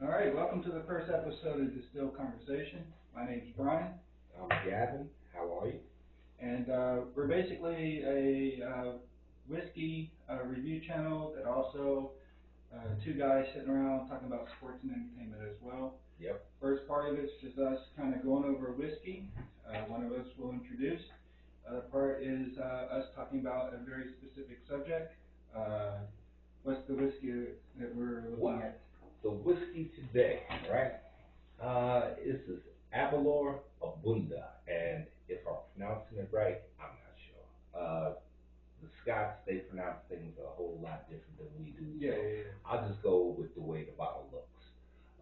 All right, welcome to the first episode of Distilled Conversation. My name's Brian, I'm Gavin. How are you? and we're basically a whiskey review channel that also two guys sitting around talking about sports and entertainment as well. Yep. First part of it is us kind of going over whiskey. One of us will introduce. Other part is us talking about a very specific subject. What's the whiskey that we're looking at? The whiskey today, right? This is Aberlour Abunda, and if I'm pronouncing it right, I'm not sure. The Scots, they pronounce things a whole lot different than we do, Yeah, so yeah, yeah. I'll just go with the way the bottle looks.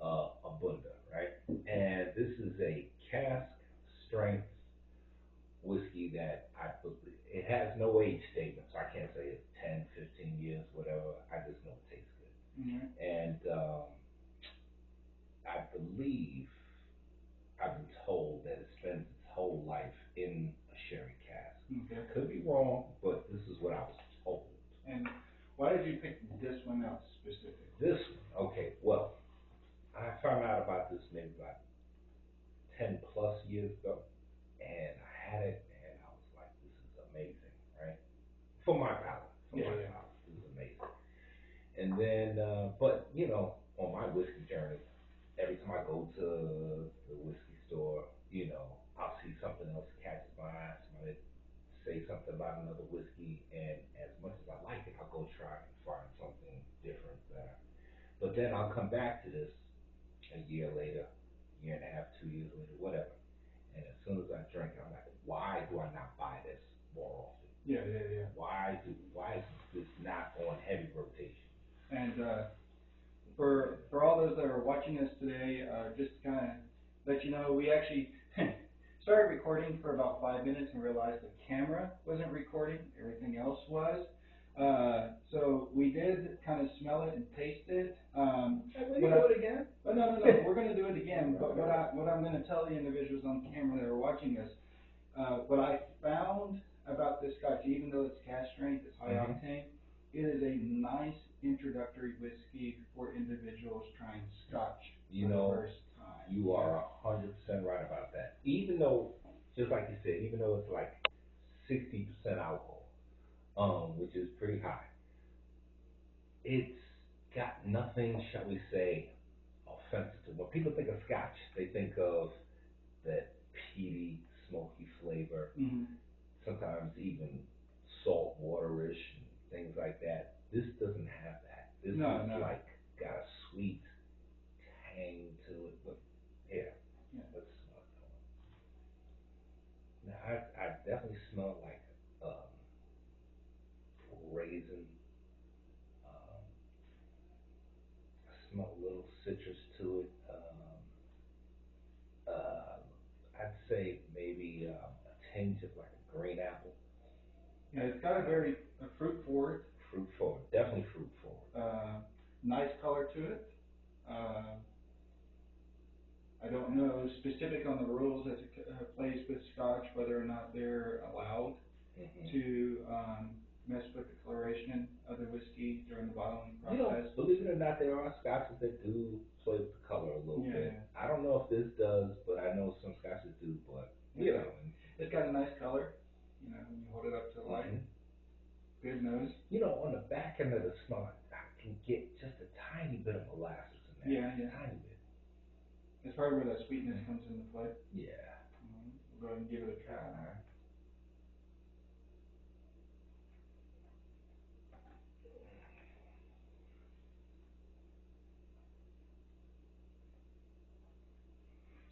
Abunda, right? And this is a cask strength whiskey that I believe it has no age statement, so I can't say it's 10, 15 years, whatever. I just know it tastes good. Mm-hmm. And I believe I've been told that it spends its whole life in a sherry cask. Okay. Could be wrong, but this is what I was told. And why did you pick this one out specifically? This one, okay, well, I found out about this maybe about 10 plus years ago, and I had it, and I was like, this is amazing, right? For my palate, this is amazing. And then, but you know, on my whiskey journey, every time I go to the whiskey store, I'll see something else catch my eye. Somebody say something about another whiskey, and as much as I like it, I'll go try and find something different. But then I'll come back to this a year later, year and a half, 2 years later, whatever. And as soon as I drink it, I'm like, why do I not buy this more often? Yeah, yeah, yeah. Why is this not on heavy rotation? And for all those that are watching us today, just to kind of let you know, we actually started recording for about 5 minutes and realized the camera wasn't recording, everything else was. So we did kind of smell it and taste it. We can do it again? But no, we're going to do it again. But what I'm going to tell the individuals on camera that are watching us, what I found about this Scotch, even though it's cask strength, it's high octane, it is a nice introductory whiskey for individuals trying Scotch for the first time. You are 100% right about that. Even though, just like you said, even though it's like 60% alcohol, which is pretty high, it's got nothing, shall we say, offensive to. When people think of Scotch, they think of that peaty, smoky flavor, sometimes even salt waterish and things like that. This doesn't have that. This is like got a sweet tang to it. But let's smell it. Now I definitely smell like raisin. I smell a little citrus to it. I'd say maybe a tinge of like a green apple. Yeah, it's got a very fruit forward. Fruit forward, definitely fruit forward. Nice color to it. I don't know specific on the rules as it plays with Scotch, whether or not they're allowed to mess with the coloration of the whiskey during the bottling process. Believe it or not, there are Scotches that do play with the color a little bit. Yeah. I don't know if this does, but I know some Scotches do. But it's got a nice color. When you hold it up to the light, good nose. On the back end of the smell, I can get just a tiny bit of molasses in there. Yeah. Tiny bit. It's probably where that sweetness comes into play. Yeah. We'll go ahead and give it a try.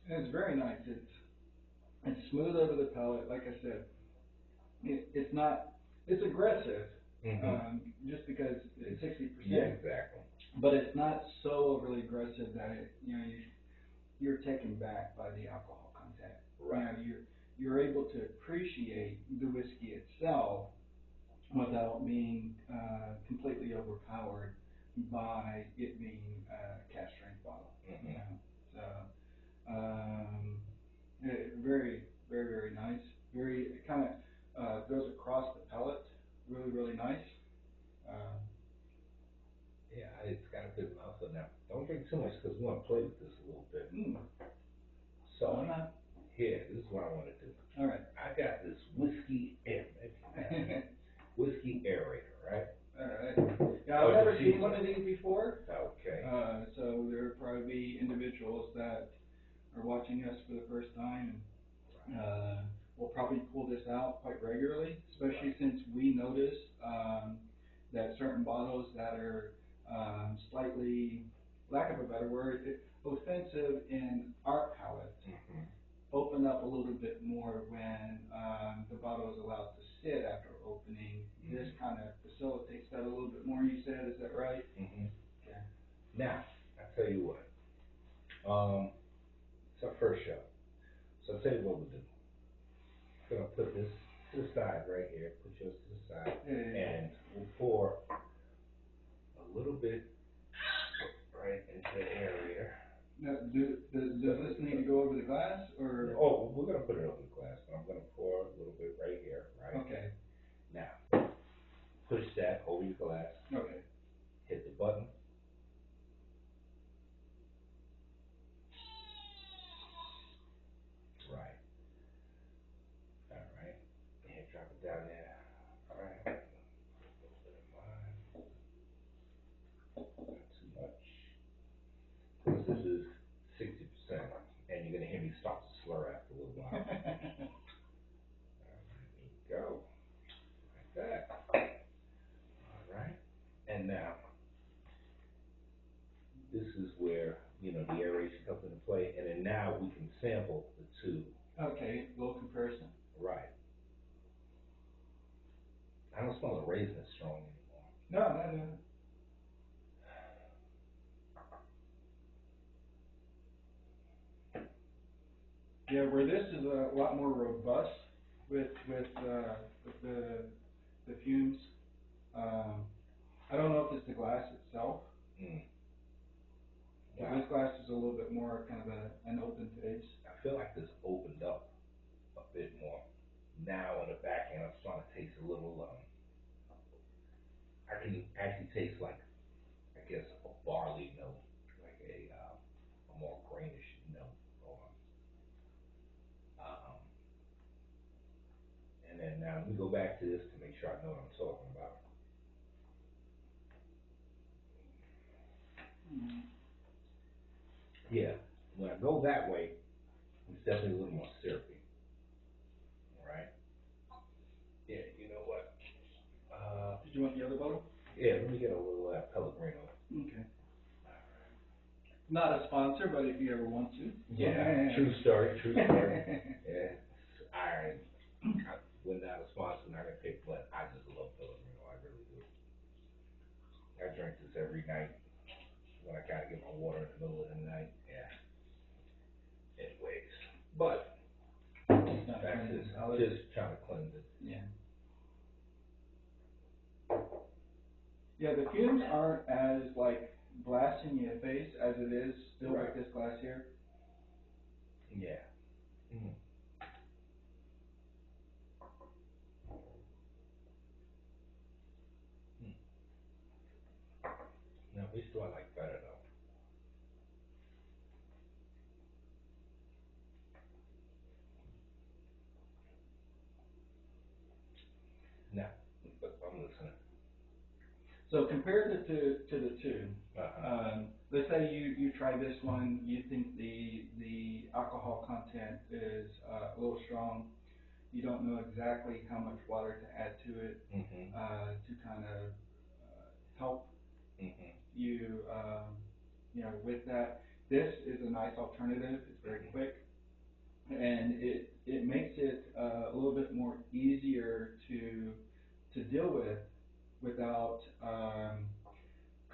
And it's very nice. It's smooth over the palate. Like I said, it's not. It's aggressive, just because it's 60%. Yeah, exactly. But it's not so overly aggressive that you're taken back by the alcohol content. Right. You're able to appreciate the whiskey itself without being completely overpowered by it being a cask strength bottle. So very, very, very nice. It kind of goes across the palate. Really, really nice. Yeah, it's got a good mouthfeel now. don't drink too much because we want to play with this a little bit. So, Why not? here, this is what I want to do. All right. I got this whiskey whiskey aerator, right? All right. Yeah, I've never seen one of these before. Okay. So there will probably be individuals that are watching us for the first time. We'll probably pull this out quite regularly, especially since we notice that certain bottles that are slightly, lack of a better word, offensive in our palate, open up a little bit more when the bottle is allowed to sit after opening. This kind of facilitates that a little bit more, you said, is that right? Okay. Now, I tell you what, it's our first show. So I'll tell you what we'll do. I'm going to put this to the side right here, put yours to the side, and we'll pour a little bit right into the aerator. Now, does this need to go over the glass, or? Oh, we're going to put it over the glass, but I'm going to pour a little bit right here, right? Okay. Now, push that over your glass. Okay. Hit the button. Right. All right. And drop it down there. All right. A little bit of mine. Not too much. Because this is 60%, and you're going to hear me start to slur after a little while. All right. There you go. Like that. All right. And now, this is where, the aeration comes into play, and then now we can sample the two. Okay, little comparison. Right. I don't smell the raisin as strong anymore. No. Yeah, where this is a lot more robust with the fumes. I don't know if it's the glass itself. Wow. This glass is a little bit more kind of an open face. I feel like this opened up a bit more. Now in the back end, I'm starting to taste a little. I can actually taste like, I guess, a barley note, like a more greenish note. And then now let me go back to this to make sure I know what I'm talking about. Yeah, when I go that way, it's definitely a little more syrupy. All right. Yeah, you know what? Did you want the other bottle? Yeah, let me get a little Pellegrino. Okay. Not a sponsor, but if you ever want to. Yeah, true story. Yeah, when not a sponsor, not gonna pick, but I just love Pellegrino. I really do. I drink this every night when I gotta get my water in the middle of the night. Yeah. Anyways, but that's it. Just trying to cleanse it. Yeah. Yeah, the fumes aren't as blasting you in the face as it is still with this glass here. Yeah. Now, which do I like better though? No, but I'm listening. So compared to the two, let's say you try this one, you think the alcohol content is a little strong. You don't know exactly how much water to add to it to kind of help you, with that. This is a nice alternative. It's very quick, and it makes it a little bit more easier to deal with without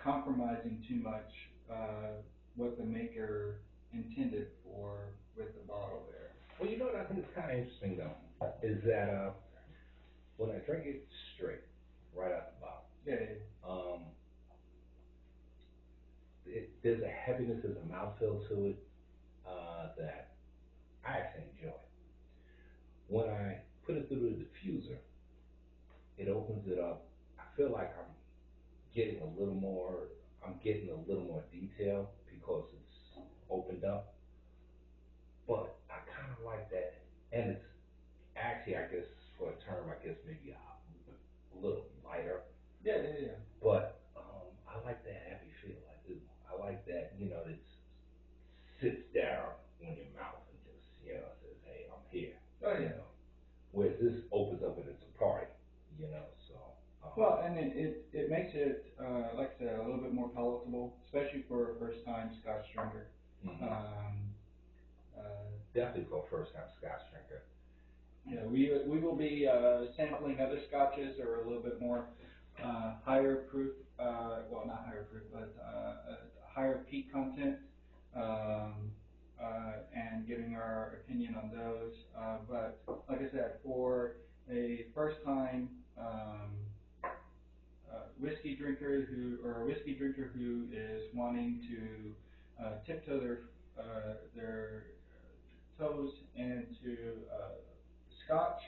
compromising too much what the maker intended for with the bottle there. Well, you know what I think is kind of interesting though, is that when I drink it straight, right out the bottle, there's a heaviness, there's a mouthfeel to it that I actually enjoy. When I put it through the diffuser, it opens it up. I feel like I'm getting a little more I'm getting a little more detail because it's opened up. But I kind of like that, and it's actually, I guess, for a term, I guess maybe a little lighter. Yeah, yeah, yeah. But I like that heavy feel. I do. I like that, it sits down on your mouth and just, says, "Hey, I'm here." Oh You yeah. know. Whereas this opens up and it's a party. So. Well, and it makes it, like I said, a little bit more palatable, especially for a first time Scotch drinker. Mhm. Uh, Definitely for a first time Scotch drinker. Yeah, we will be sampling other scotches that are a little bit more higher proof, well not higher proof, but higher peat content, and giving our opinion on those. But like I said, for a first time whiskey drinker who is wanting to tiptoe their toes into Scotch,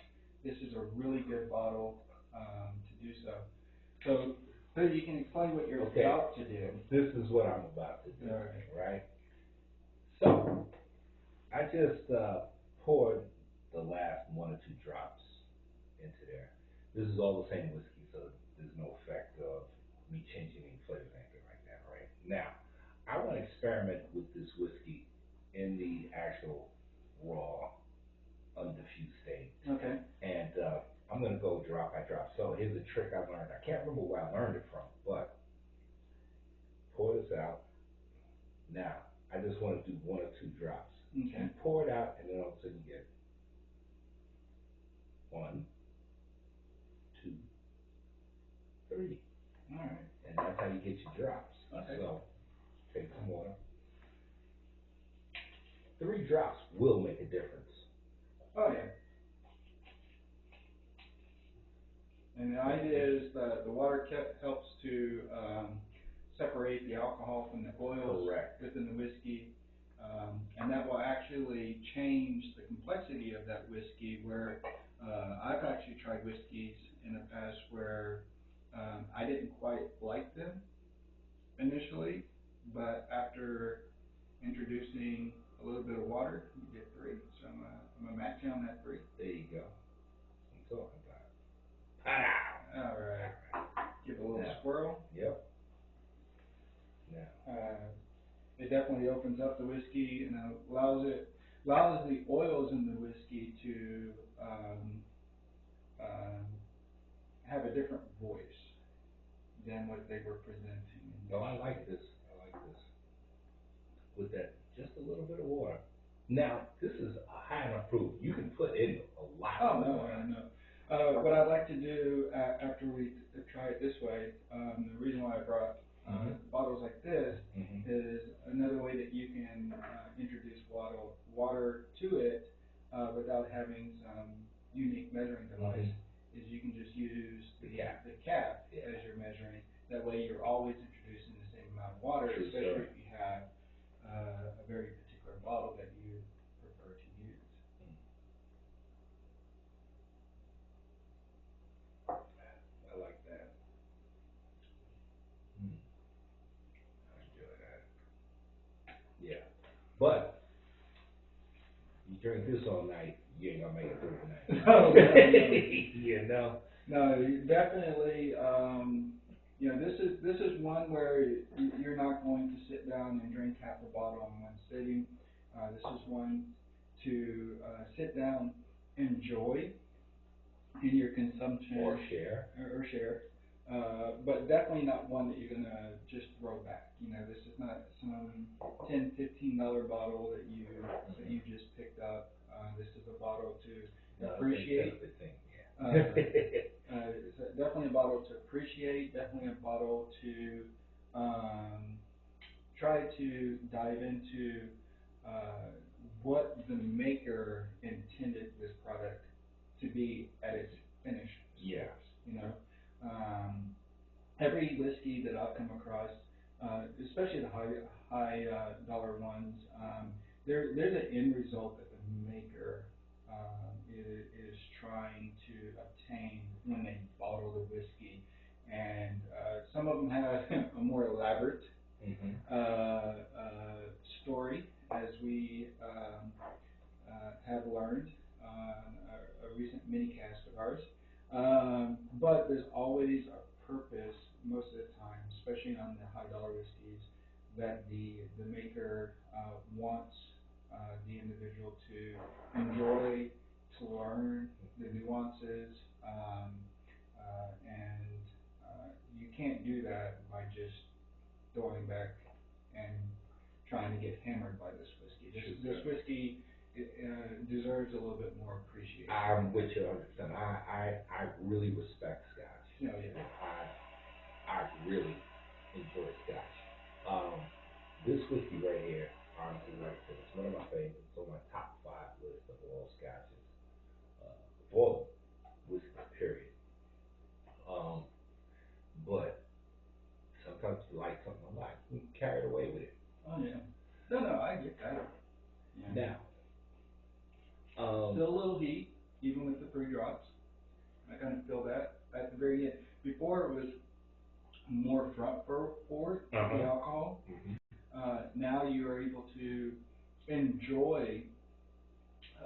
this is a really good bottle to do so. So you can explain what you're Okay. about to do. This is what I'm about to do. All right. Right? So, I just poured the last one or two drops into there. This is all the same whiskey, so there's no effect of me changing any flavors or anything like that, right? Now, I want to experiment with this whiskey in the actual raw, undiffused state. Okay. And I'm going to go drop by drop. So here's a trick I learned. I can't remember where I learned it from, but pour this out. Now, I just want to do one or two drops. Okay. You pour it out, and then all of a sudden you get one, two, three. All right. And that's how you get your drops. Okay. So, take some water. 3 drops will make a difference. Oh yeah. And the idea is that the water helps to separate the alcohol from the oils Correct. within the whiskey, and that will actually change the complexity of that whiskey. Where I've actually tried whiskeys in the past where I didn't quite like them initially, but after introducing a little bit of water, you get 3. So I'm gonna match you on that 3. There you go. I'm talking about. Pow! All right. All right. Give it a little Now. swirl. Yep. Now. It definitely opens up the whiskey and allows the oils in the whiskey to um, have a different voice than what they were presenting. No, I like this. I like this. With that, just a little bit of water. Now, this is a high enough proof. You can put in a lot Oh of no, water. no. What I'd like to do after we try it this way, the reason why I brought bottles like this is another way that you can introduce water to it without having some unique measuring device. Is you can just use the cap as you're measuring. That way, you're always introducing the same amount of water, True, especially sir. if you have a very particular bottle that you prefer to use. I like that. I enjoy that. Yeah. But you drink this all night, you ain't gonna make it through the night. No, You know? no, you definitely. This is one where you're not going to sit down and drink half a bottle in one sitting. This is one to sit down, enjoy in your consumption Or share. or share. But definitely not one that you're gonna just throw back. This is not some $10, $15 bottle that you just picked up. This is a bottle to appreciate. That's the thing. It's definitely a bottle to appreciate. Definitely a bottle to try to dive into what the maker intended this product to be at its finished Yeah. source. Every whiskey that I've come across, especially the high dollar ones, there's an end result that the maker is trying to obtain when they bottle the whiskey, and some of them have a more elaborate Mm-hmm. story, as we have learned on a recent mini cast of ours. But there's always a purpose most of the time, especially on the high dollar whiskeys, that the maker wants the individual to enjoy, to learn the nuances, and you can't do that by just throwing back and trying to get hammered by this whiskey. This whiskey deserves a little bit more appreciation. I'm with you 100%. I really respect Scotch. Yeah, yeah. I really enjoy Scotch. This whiskey right here, honestly, like I said, it's one of my favorites. It's on my top five list of all Scotches, of all whiskey, period. Um, but sometimes you like something I like, you get carried away with it. Oh yeah. No, no, I get that. Yeah. Now, Still a little heat, even with the 3 drops. I kind of feel that at the very end. Before it was more forward, the alcohol. Mm-hmm. Now you are able to enjoy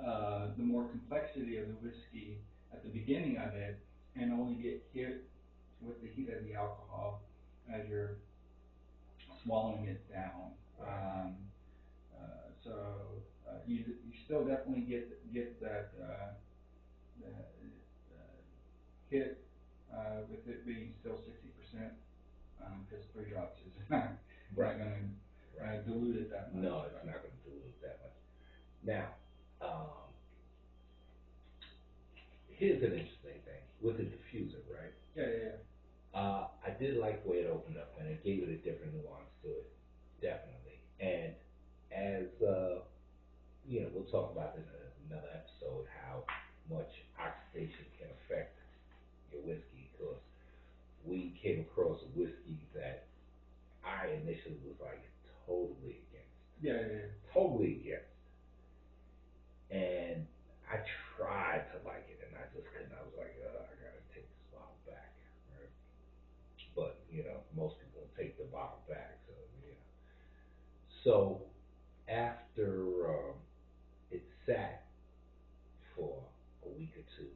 the more complexity of the whiskey at the beginning of it, and only get hit with the heat of the alcohol as you're swallowing it down. So you still definitely get that hit with it being still 60%, because 3 drops is not Right. going to dilute it that much. No, it's not going to dilute that much. Now, here's an interesting thing with the diffuser, right? Yeah, yeah, yeah. I did like the way it opened up, and it gave it a different nuance to it, definitely. And as we'll talk about this in another episode, how much oxidation can affect your whiskey, because we came across a whiskey that I initially was like totally against. Yeah, yeah, yeah. Totally against. And I tried to like it, and I just couldn't. I was like, I gotta take this bottle back, right? But most people will take the bottle back, so yeah. So after it sat for a week or two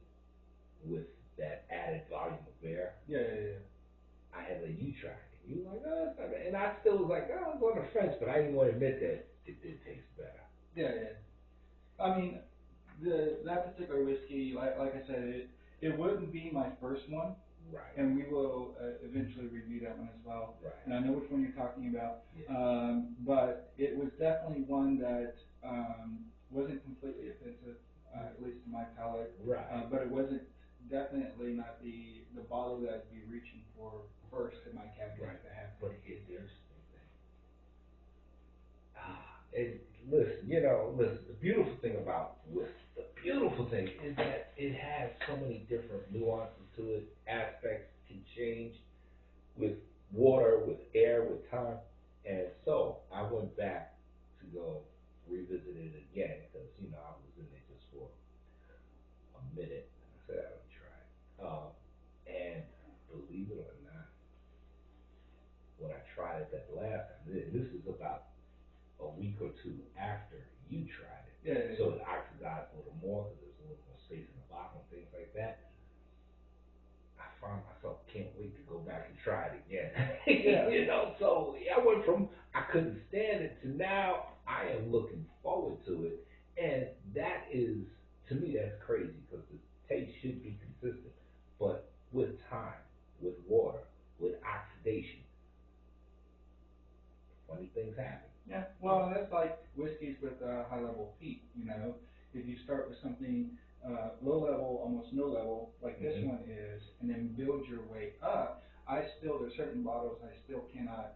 with that added volume of air, Yeah, yeah, yeah. I had let you try it. You were like, oh, it's not bad. And I still was like, oh, I'm on the fence, but I didn't want to admit that it did taste better. Yeah, yeah. I mean, that particular whiskey, like I said, it wouldn't be my first one. Right. And we will eventually review that one as well. Right. And I know which one you're talking about. Yeah. But it was definitely one that wasn't completely offensive, at least to my palate. Right. But it wasn't definitely not the bottle that I'd be reaching for first in my cabinet to have. But here's the interesting thing. And listen, the beautiful thing about whiskey, the beautiful thing is that it has so many different nuances to it. Aspects can change with water, with air, with time. And so I went back to go revisit it again, because I was in there just for a minute, and I said I would try it. And believe it or not, when I tried it that last time, this is about a week or two after you tried it. Yeah, yeah, So it oxidized a little more because there's a little more space in the bottom and things like that. I found myself can't wait to go back and try it again. Yeah. So I went from I couldn't stand it to now I am looking forward to it. And that is, to me, that's crazy, because the taste should be consistent. But with time, with water, with oxidation, funny things happen. Yeah, well, that's like whiskeys with high level heat. If you start with something low level, almost no level, like this one is, and then build your way up, there's certain bottles I still cannot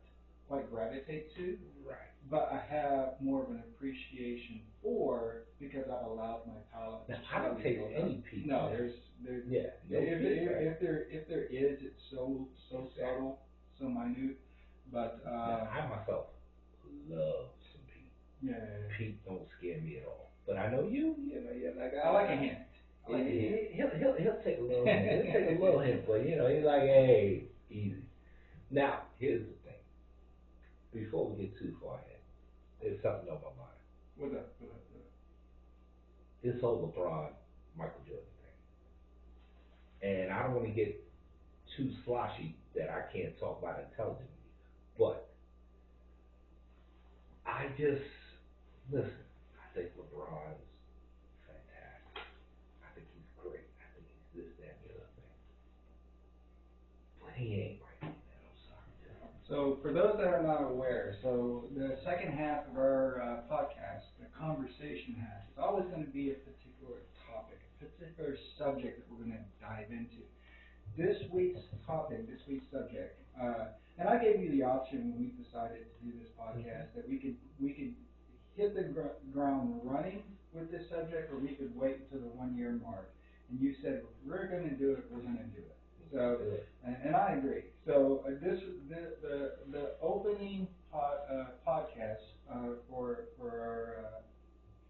quite gravitate to. Right. But I have more of an appreciation for, because I've allowed my palate. Now, I don't taste any peat. No, there's yeah. No if peat, right? if there is, it's so subtle, so minute. But now, I myself love some peat. Yeah. Peat don't scare me at all. But I know you're like, I like a hint. He'll take a little hint. He'll take a little hint, but he's like, hey, Easy. Now, here's the thing. Before we get too far ahead, there's something on my mind. What's up? What's up? What's up? This whole LeBron, Michael Jordan thing. And I don't want to get too sloshy that I can't talk about intelligently. But I just, listen, I think LeBron is fantastic. I think he's great. I think he's this, that, and the other thing. But he ain't right, man. I'm sorry. So, for those that are not aware, so the second half of our podcast, the conversation half, it's always going to be a particular topic, a particular subject that we're going to dive into. This week's topic, this week's subject, and I gave you the option when we decided to do this podcast that we could hit the ground running with this subject, or we could wait until the 1 year mark. And you said, if we're going to do it, we're going to do it. So, and I agree. So the opening podcast for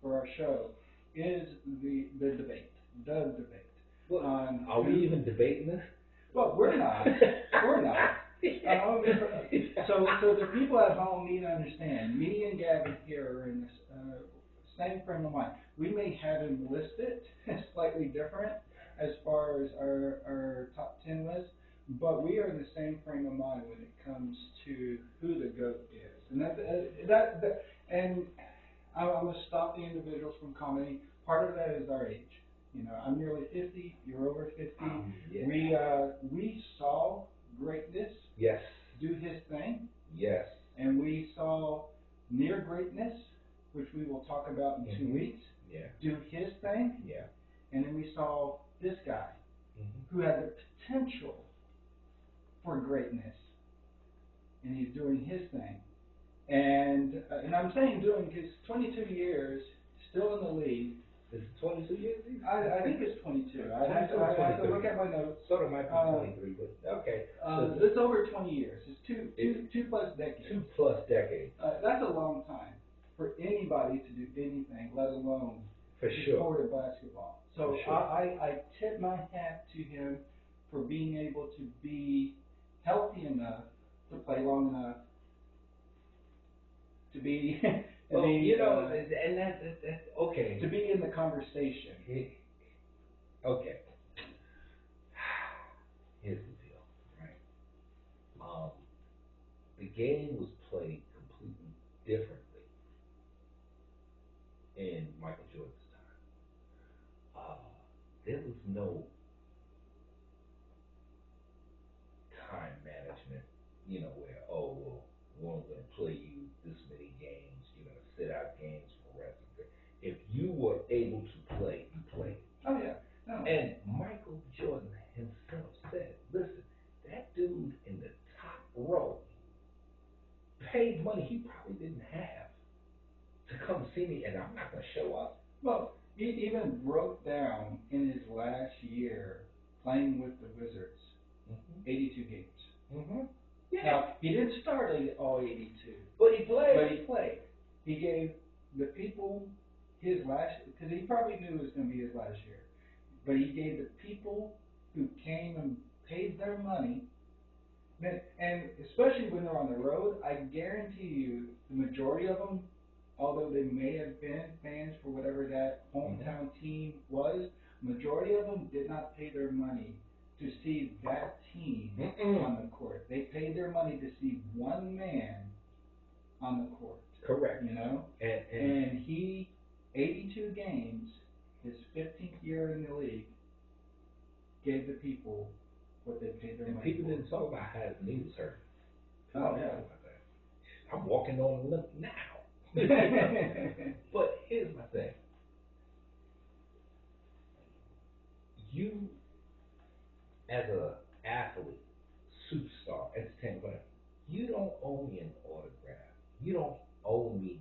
our show is the debate. Well, are we even debating this? Well, we're not. We're not. So the people at home need to understand. Me and Gavin here are in the same frame of mind. We may have him listed slightly different as far as our top 10 list, but we are in the same frame of mind when it comes to who the GOAT is. And and I'm going to stop the individuals from commenting. Part of that is our age. You know, I'm nearly 50. You're over 50. Yeah. We saw greatness. Yes. Do his thing. Yes. And we saw near greatness, which we will talk about in 2 weeks. Yeah. Do his thing. Yeah. And then we saw this guy who had the potential for greatness, and he's doing his thing. And I'm saying doing because 22 years, still in the league. Is it 22 years? I think it's 22. I have to look at my notes. Sort of might be 23, but okay. It's over 20 years. It's two plus decades. 2+ decades. That's a long time for anybody to do anything, let alone for the sure. sport of basketball. So sure. I tip my hat to him for being able to be healthy enough to play long enough to be. Well, you know, and that's okay. To be in the conversation. Okay. Here's the deal, right? The game was played completely differently in Michael Jordan's time. There was no time management, you know, where, we're only going to play you this many games, you're going to sit out games for the rest of it. If you were able to play, you played. Oh, yeah. No. And Michael Jordan himself said, listen, that dude in the top row paid money he probably didn't have to come see me, and I'm not going to show up. Well, he even broke down in his last year playing with the Wizards, 82 games. Yeah. Now, he didn't start all 82. But he played. He gave the people his last, because he probably knew it was going to be his last year, but he gave the people who came and paid their money, and especially when they're on the road, I guarantee you the majority of them, although they may have been fans for whatever that hometown team was, majority of them did not pay their money to see that team on the court. They paid their money to see one man on the court. Correct. You know? And he, 82 games, his 15th year in the league, gave the people what they paid their money for. People didn't talk about how his knee was hurt. Oh, yeah. I'm walking on a limp now. But here's my thing. You, as an athlete, superstar, entertainer, whatever, you don't owe me an autograph. You don't owe me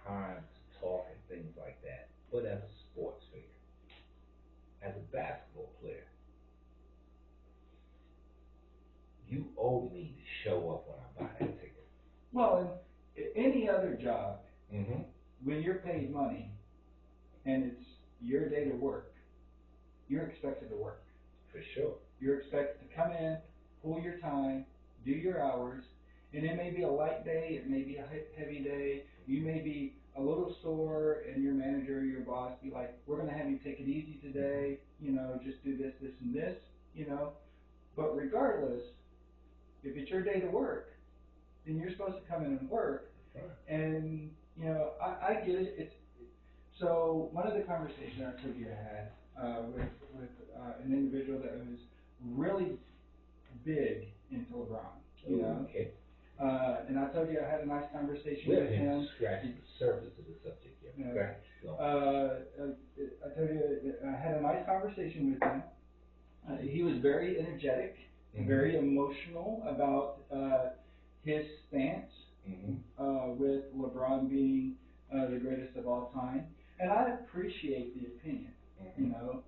time to talk and things like that. But as a sports figure, as a basketball player, you owe me to show up when I buy that ticket. Well, in any other job, when you're paid money and it's your day to work, you're expected to work. For sure. You're expected to come in, pull your time, do your hours, and it may be a light day, it may be a heavy day, you may be a little sore, and your manager or your boss be like, we're going to have you take it easy today, just do this, this, and this, you know. But regardless, if it's your day to work, then you're supposed to come in and work. Right. And, I get it. So one of the conversations I told you I had with an individual that was really big into LeBron, Okay. And I told you I had a nice conversation We with haven't him. scratched the surface of the subject yet. Yeah. Right. Go. I told you I had a nice conversation with him. He was very energetic, very emotional about his stance with LeBron being the greatest of all time. And I appreciate the opinion.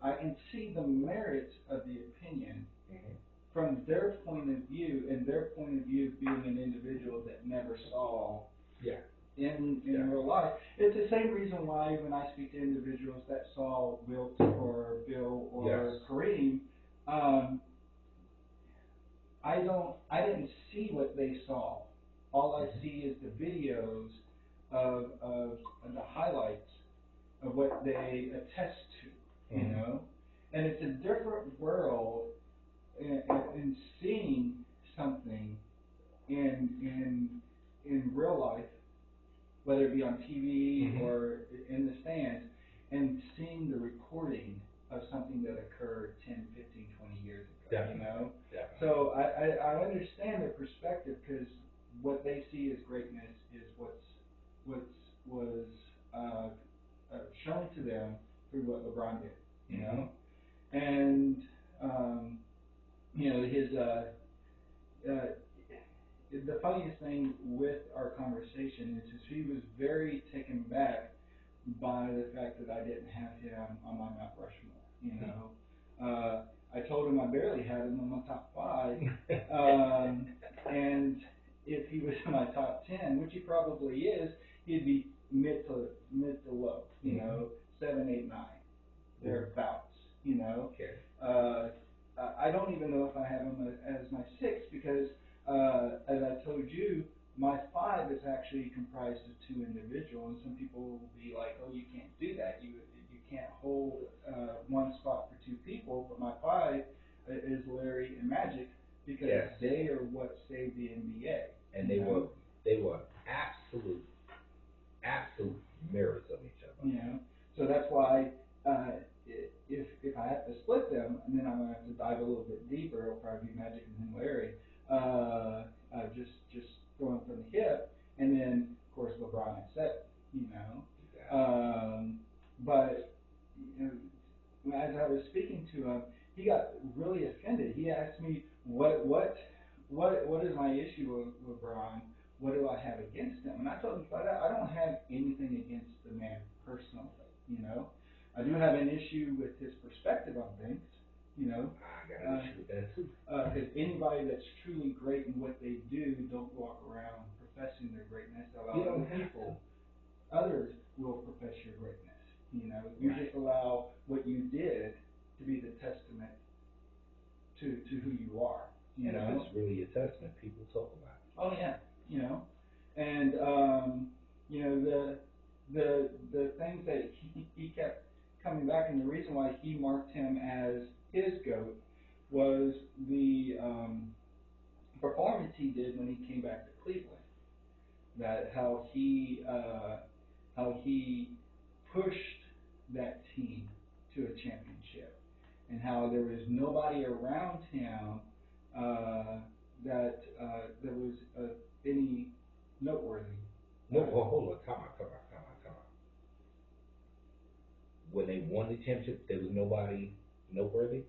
I can see the merits of the opinion from their point of view, and their point of view being an individual that never saw in real life. It's the same reason why when I speak to individuals that saw Wilt or Bill or Kareem, I didn't see what they saw. All I see is the videos of the highlights of what they attest to, and it's a different world in seeing something in real life, whether it be on TV or in the stands, and seeing the recording of something that occurred 10, 15, 20 years ago, Definitely. So I understand their perspective, because what they see as greatness is what was shown to them through what LeBron did, and his the funniest thing with our conversation is he was very taken back by the fact that I didn't have him on my Mount Rushmore. I told him I barely had him in my top 5, and if he was in my top 10, which he probably is, he'd be mid to low, 7, 8, 9, thereabouts, Okay. I don't even know if I have him as my 6, because as I told you, my 5 is actually comprised of 2 individuals, and some people will be like, oh, you can't do that. You can't hold one spot for 2 people, but my 5 is Larry and Magic, because they are what saved the NBA. And they were absolute mirrors of each other. So that's why if I have to split them, and then I'm going to have to dive a little bit deeper, it'll probably be Magic and then Larry. Just going from the hip, and then of course LeBron at 7. But as I was speaking to him, he got really offended. He asked me, what is my issue with LeBron? What do I have against him? And I told him flat out, I don't have anything against the man personally. I do have an issue with his perspective on things. I got an issue with that too. Because anybody that's truly great in what they do don't walk around professing their greatness. Others will profess your greatness. You just allow what you did to be the testament to who you are. And if it's really a testament, people talk about it. Oh yeah, and the things that he kept coming back, and the reason why he marked him as his GOAT was the performance he did when he came back to Cleveland. That how he pushed that team to a championship, and how there was nobody around him that was any noteworthy. No, well, hold on, come on. When they won the championship, there was nobody noteworthy?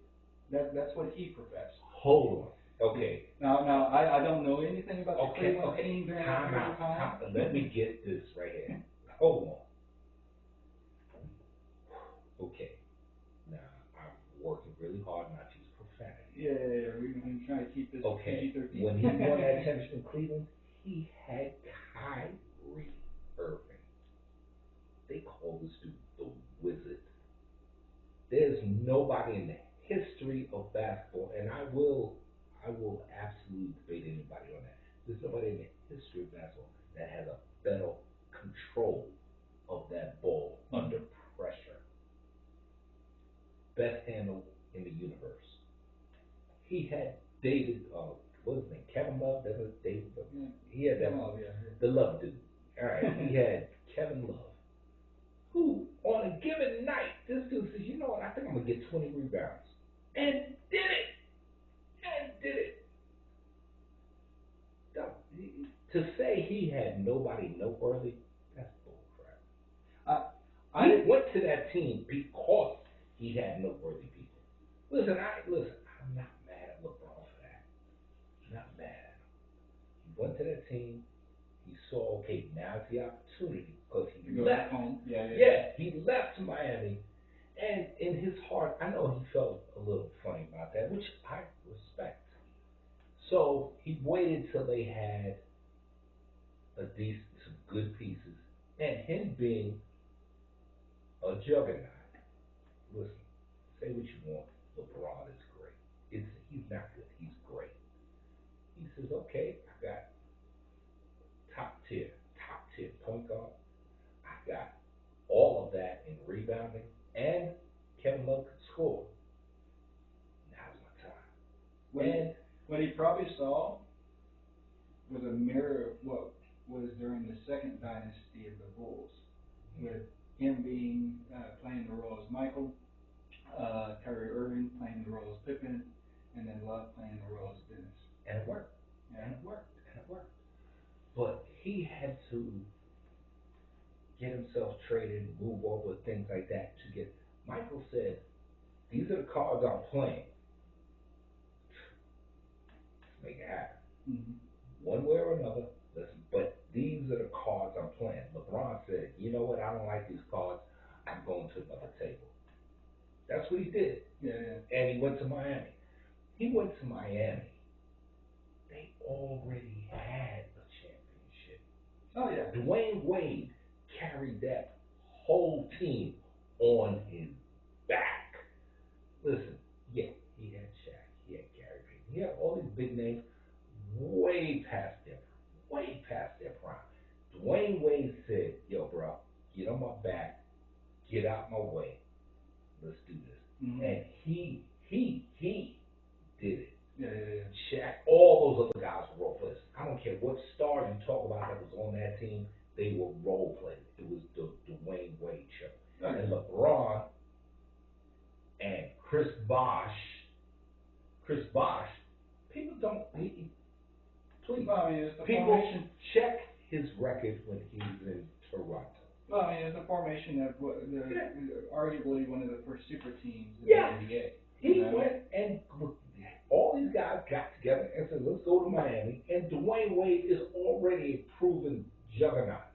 That's what he professed. Hold on. Okay. Now I don't know anything about the Cleveland team during that period of time. Let me get this right here. Hold on. Okay. Now, I'm working really hard not to use profanity. Yeah, we've been trying to keep this PG-13. When he won that championship in Cleveland, he had Kyrie Irving. They call this dude the Wizard. There's nobody in the history of basketball, and I will I will absolutely debate anybody on that. There's nobody in the history of basketball that has a better control of that ball under pressure. Best handle in the universe. He had David, what was his name? Kevin Love. That was David. He had that. Love, yeah. The Love dude. All right. He had Kevin Love, who on a given night, this dude says, you know what? I think I'm gonna get 20 rebounds, and did it. And did it. To say he had nobody noteworthy, that's bullcrap. He went to that team because he had noteworthy people. Listen, I'm not mad at LeBron for that. Not mad at him. He went to that team. He saw, okay, now's the opportunity because he left. Home. Yeah. He left Miami, and in his heart, I know he felt a little funny about that, which I respect. So he waited till they had some good pieces, and him being a juggernaut. Listen, say what you want. LeBron is great. He's not good. He's great. He says, okay, I got top tier point guard. I got all of that in rebounding, and Kevin Love could score. Now's my time. What he probably saw was a mirror of what was during the second dynasty of the Bulls, with him being playing the role as Michael, Kyrie Irving playing the role as Pippen, and then Love playing the role as Dennis. And it worked. Yeah. And it worked. But he had to get himself traded, move over, things like that to get. Michael said, "These are the cards I'm playing. Let's make it happen. Mm-hmm. One way or another. Listen, but these are the cards I'm playing." LeBron said, "You know what? I don't like these cards. I'm going to another table." That's what he did. Yeah. And he went to Miami. They already had a championship. Oh yeah. Dwayne Wade carried that whole team on his back. Listen, yeah, he had Shaq, he had Gary Payton, he had all these big names way past their prime. Dwayne Wade said, "Yo, bro, get on my back, get out my way, let's do this." Mm-hmm. And he did it. Yeah. Shaq, all those other guys were role players. I don't care what star you talk about that was on that team, they were role players. It was the Dwayne Wade show. Okay. And LeBron and Chris Bosh, people don't, please, Well, I mean, it's the people formation. check his record when he was in Toronto. Well, I mean, it's the formation of arguably one of the first super teams in Yeah. the NBA. He went and all these guys got together and said, "Let's go to Miami." And Dwayne Wade is already a proven juggernaut.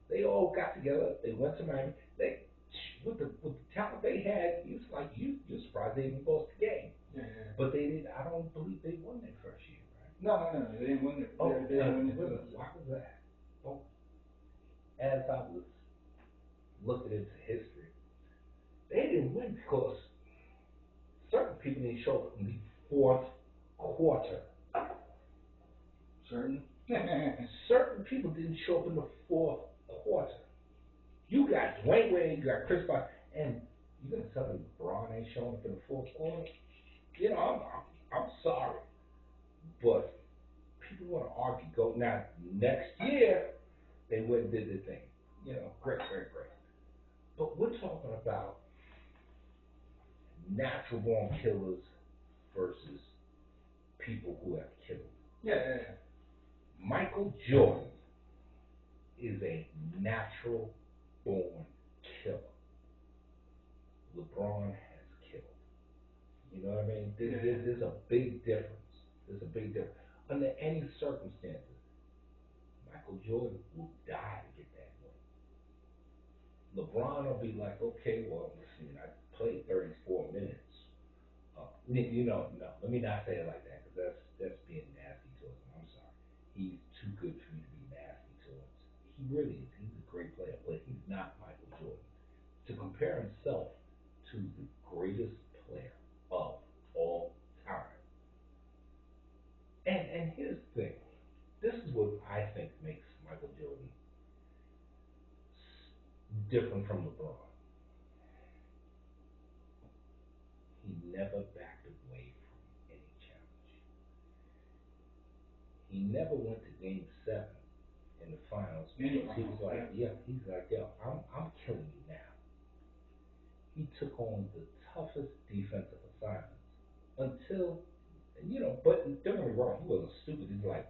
They all got together. They went to Miami. With the talent they had, he was like, you're surprised they even lost the game. Yeah. But they didn't. I don't believe they won their first year, right? No. They didn't win it. They didn't win it. Why was that? Well, as I was looking into history, they didn't win because certain people didn't show up in the fourth quarter. Certain. Certain people didn't show up in the fourth quarter. You got Dwayne Wade, you got Chris Bosh, and you're gonna tell me LeBron ain't showing up in the fourth quarter? You know, I'm sorry, but people want to argue. Go now. Next year, they went and did the thing. You know, great. But we're talking about natural born killers versus people who have killed. Yeah. Michael Jordan is a natural born killer. LeBron has killed. You know what I mean? There's a big difference. Under any circumstances, Michael Jordan will die to get that win. LeBron will be like, okay, well, listen, I played 34 minutes. No, let me not say it like that, because that's being nasty towards him. I'm sorry. He's too good for me to be nasty towards. He really is. He's a great player, but he's not Michael Jordan. To compare himself to the greatest player of all time, different from LeBron. He never backed away from any challenge. He never went to game 7 in the finals because he was like, yeah, he's like, yo, I'm killing you now. He took on the toughest defensive assignments until, but don't get me wrong, he wasn't stupid. He's like,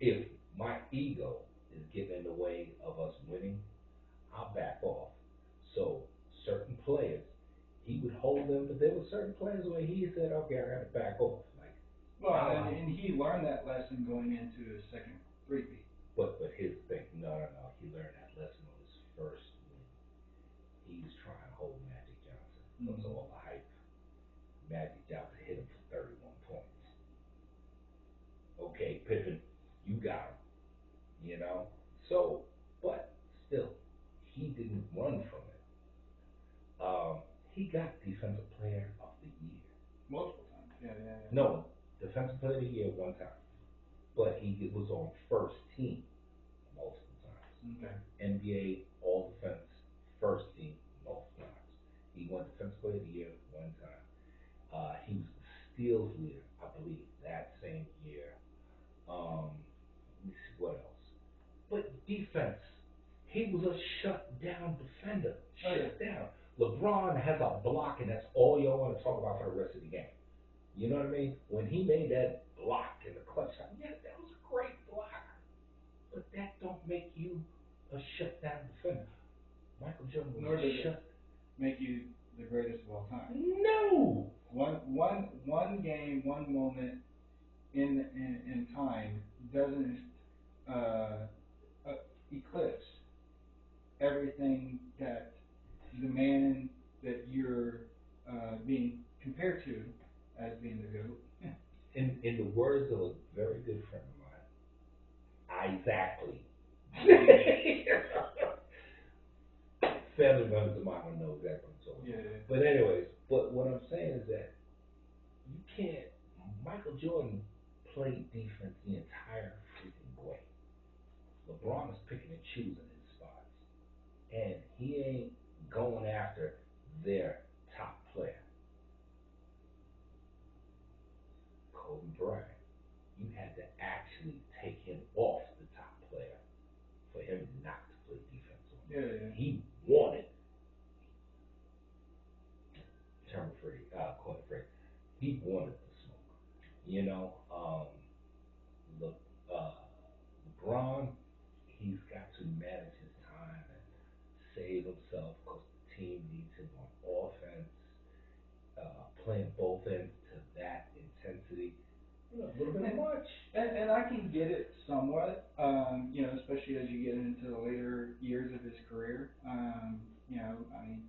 if my ego is getting in the way of us winning, I'll back off. So certain players, he would hold them, but there were certain players where he said, okay, I got to back off. Like, well, and he learned that lesson going into his second three-peat. But here's the thing, no. He learned that lesson on his first win. He was trying to hold Magic Johnson. Because all the hype. Magic Johnson hit him for 31 points. Okay, Pippen, you got him. So, but still, he didn't run from it. He got Defensive Player of the Year. Multiple times, yeah. No, Defensive Player of the Year one time. But he was on first team multiple times. Okay. NBA All Defense first team multiple times. He won Defensive Player of the Year one time. He was the steals leader, I believe, that same year. Let me see what else. But defense, he was a shut-down defender. Shut down. LeBron has a block, and that's all y'all want to talk about for the rest of the game. You know what I mean? When he made that block in the clutch shot, yeah, that was a great block. But that don't make you a shut-down defender. Michael Jordan was Nor does shut. It make you the greatest of all time. No. One game, one moment in time doesn't eclipse everything that the man that you're being compared to as being the GOAT. In the words of a very good friend of mine, exactly. Family members of mine don't know exactly what I'm talking about. Yeah. But anyways, what I'm saying is that you can't. Michael Jordan played defense the entire freaking way. LeBron is picking and choosing his spots, and he ain't going after their top player. Kobe Bryant, you had to actually take him off the top player for him not to play defense on. Yeah. He wanted. Term free, coin free. He wanted the smoke. LeBron, he's got to manage his time and save himself because the team needs him on offense, playing both ends to that intensity. A little bit much. And I can get it somewhat, especially as you get into the later years of his career. I mean,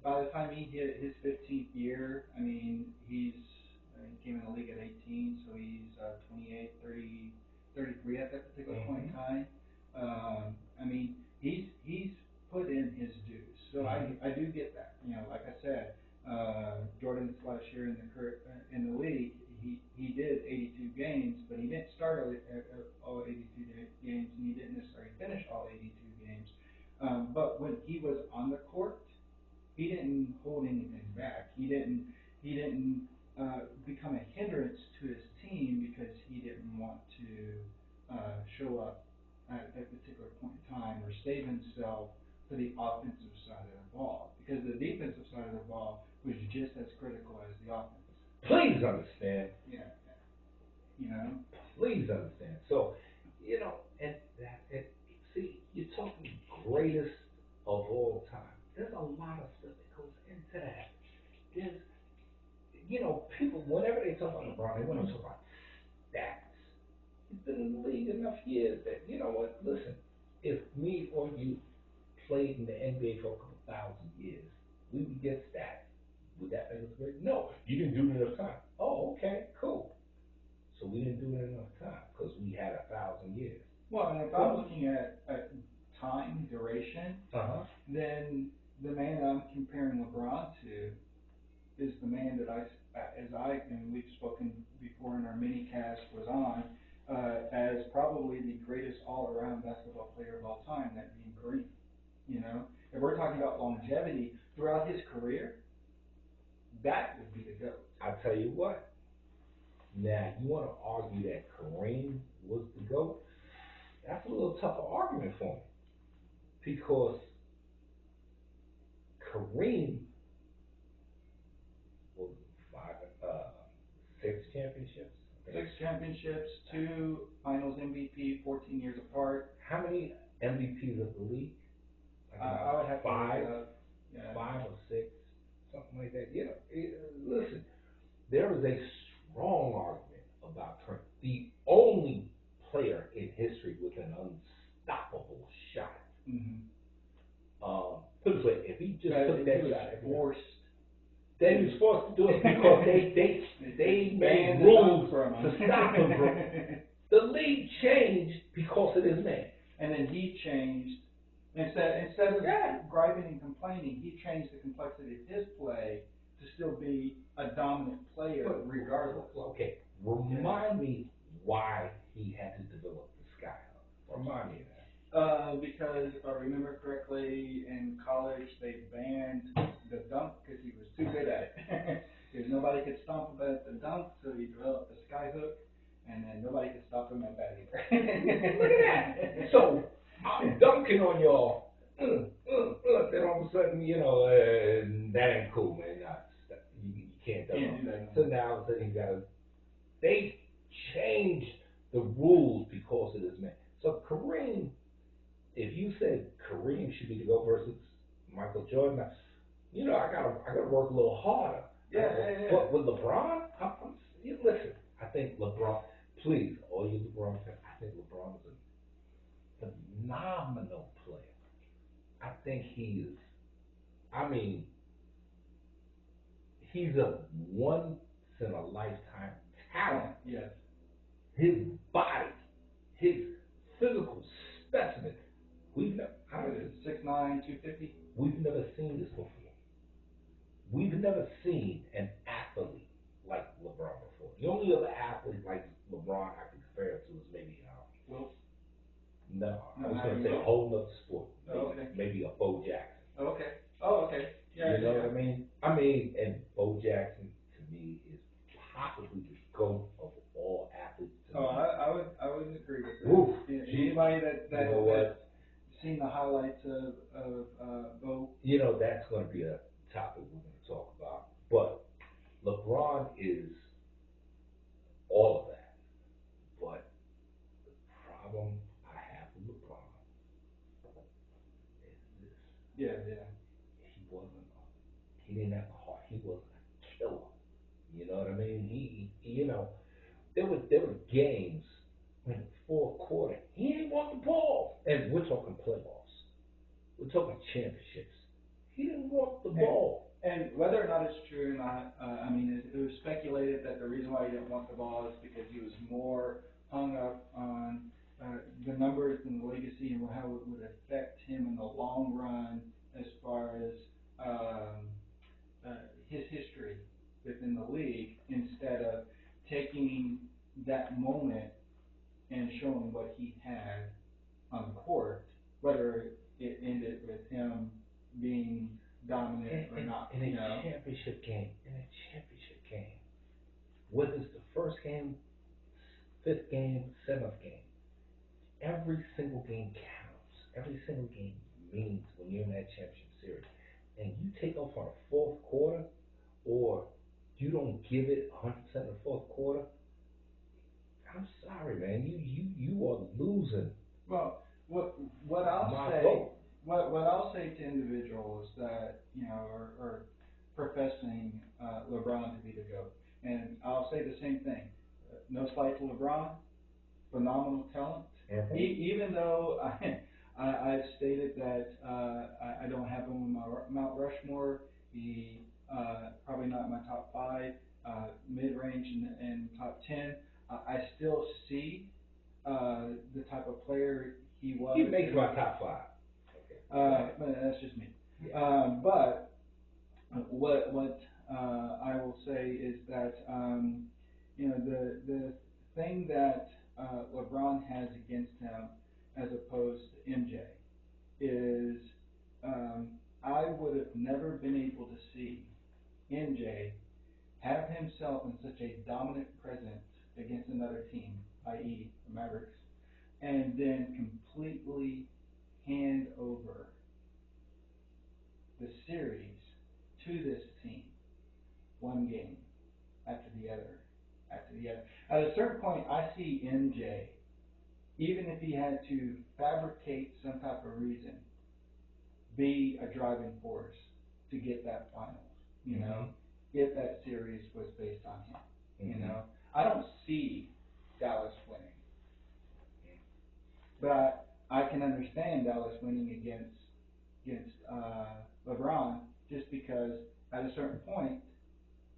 by the time he hit his 15th year, I mean, he came in the league at 18, so he's 28, 30, 33 at that particular point in time. I mean, he's put in his dues, so I do get that. Like I said, Jordan's last year in the league, he did 82 games, but he didn't start all 82 games, and he didn't necessarily finish all 82 games. But when he was on the court, he didn't hold anything back. He didn't become a hindrance to his team because he didn't want to show up at that particular point in time or save himself for the offensive side of the ball, because the defensive side of the ball was just as critical as the offense. Please understand. Yeah. Please understand. So, and see, you're talking greatest of all time. There's a lot of stuff that goes into that. There's, people, whenever they talk about LeBron, they want to talk about stats. He's been in the league enough years that, you know what, listen, if me or you played in the NBA for a couple thousand years, we would get stats. Would that make us great? No, you didn't do it enough time. Oh, okay, cool. So we didn't do it enough time because we had 1,000 years. Well, and if I'm looking at time, duration, then the man that I'm comparing LeBron to is the man that and we've spoken before in our mini cast was on, as probably the greatest all-around basketball player of all time, that being Kareem. if we're talking about longevity throughout his career, that would be the GOAT. I tell you what. Now you want to argue that Kareem was the GOAT? That's a little tougher argument for me because Kareem was six championships. Six championships, two Finals MVP, 14 years apart. How many MVPs of the league? Like I would have five, to yeah. 5 or 6, something like that. You know, listen, there is a strong argument about Kareem, the only player in history with an unstoppable shot. Mm-hmm. Put it this way, if he just took that shot, forced. Then he was forced to do it because they made rules to stop him. The league changed because of this man. And then he changed. Instead of griping and complaining, he changed the complexity of his play to still be a dominant player regardless. Okay, remind me why he had to develop the skyhook. Remind me of that. Because if I remember correctly, in college they banned the dunk because he was too good at it. Because nobody could stomp him at the dunk, so he developed the skyhook, and then nobody could stop him at that either. Look at that. So I'm dunking on y'all. Then all of a sudden, you know, that ain't cool, man. You can't do that. So now all of a sudden they changed the rules because of this man. So Kareem, if you said Kareem should be the GOAT versus Michael Jordan, you know, I gotta work a little harder. Yeah. But with LeBron, listen, I think LeBron, please, all you LeBron fans, I think LeBron is a phenomenal player. I think he is, he's a once in a lifetime talent. Yes. His body, his physical specimen. We've never, 6'9", 250. We've never seen this before. We've never seen an athlete like LeBron before. The only other athlete like LeBron I can compare it to is maybe Wilt. No, I was going to say a whole nother sport. Maybe a Bo Jackson. Okay. Yeah. You know what I mean? And Bo Jackson to me is possibly the GOAT of all athletes. I would agree with that. Oof, anybody that you know what? Seen the highlights of Bo. You know, that's going to be a topic we're going to talk about. But LeBron is all of that. But the problem I have with LeBron is this. Yeah. He didn't have a heart. He wasn't a killer. You know what I mean? He you know, there were games in the fourth quarter. He didn't want the ball. And we're talking playoffs. We're talking championships. He didn't want the ball. And whether or not it's true or not, it was speculated that the reason why he didn't want the ball is because he was more hung up on the numbers and the legacy and how it would affect him in the long run as far as his history within the league, instead of taking that moment and showing what he had on the court, whether it ended with him being dominant or not. In a championship game, whether it's the first game, fifth game, seventh game, every single game counts. Every single game means when you're in that championship series. And you take off on the fourth quarter, or you don't give it 100% in the fourth quarter, I'm sorry, man. You are losing. Well, what I'll say to individuals that are professing LeBron to be the GOAT, and I'll say the same thing. No slight to LeBron, phenomenal talent. Mm-hmm. Even though I've stated that I don't have him on my Mount Rushmore. He probably not my top 5, mid-range and top 10. I still see the type of player he was. He makes my top 5. Okay. But that's just me. Yeah. But what I will say is that the thing that LeBron has against him, as opposed to MJ, is never been able to see MJ have himself in such a dominant presence against another team, i.e. the Mavericks, and then completely hand over the series to this team, one game after the other, after the other. At a certain point, I see MJ, even if he had to fabricate some type of reason, be a driving force to get that finals, you know, if that series was based on him, you know. I don't see Dallas winning, but I can understand Dallas winning against LeBron, just because at a certain point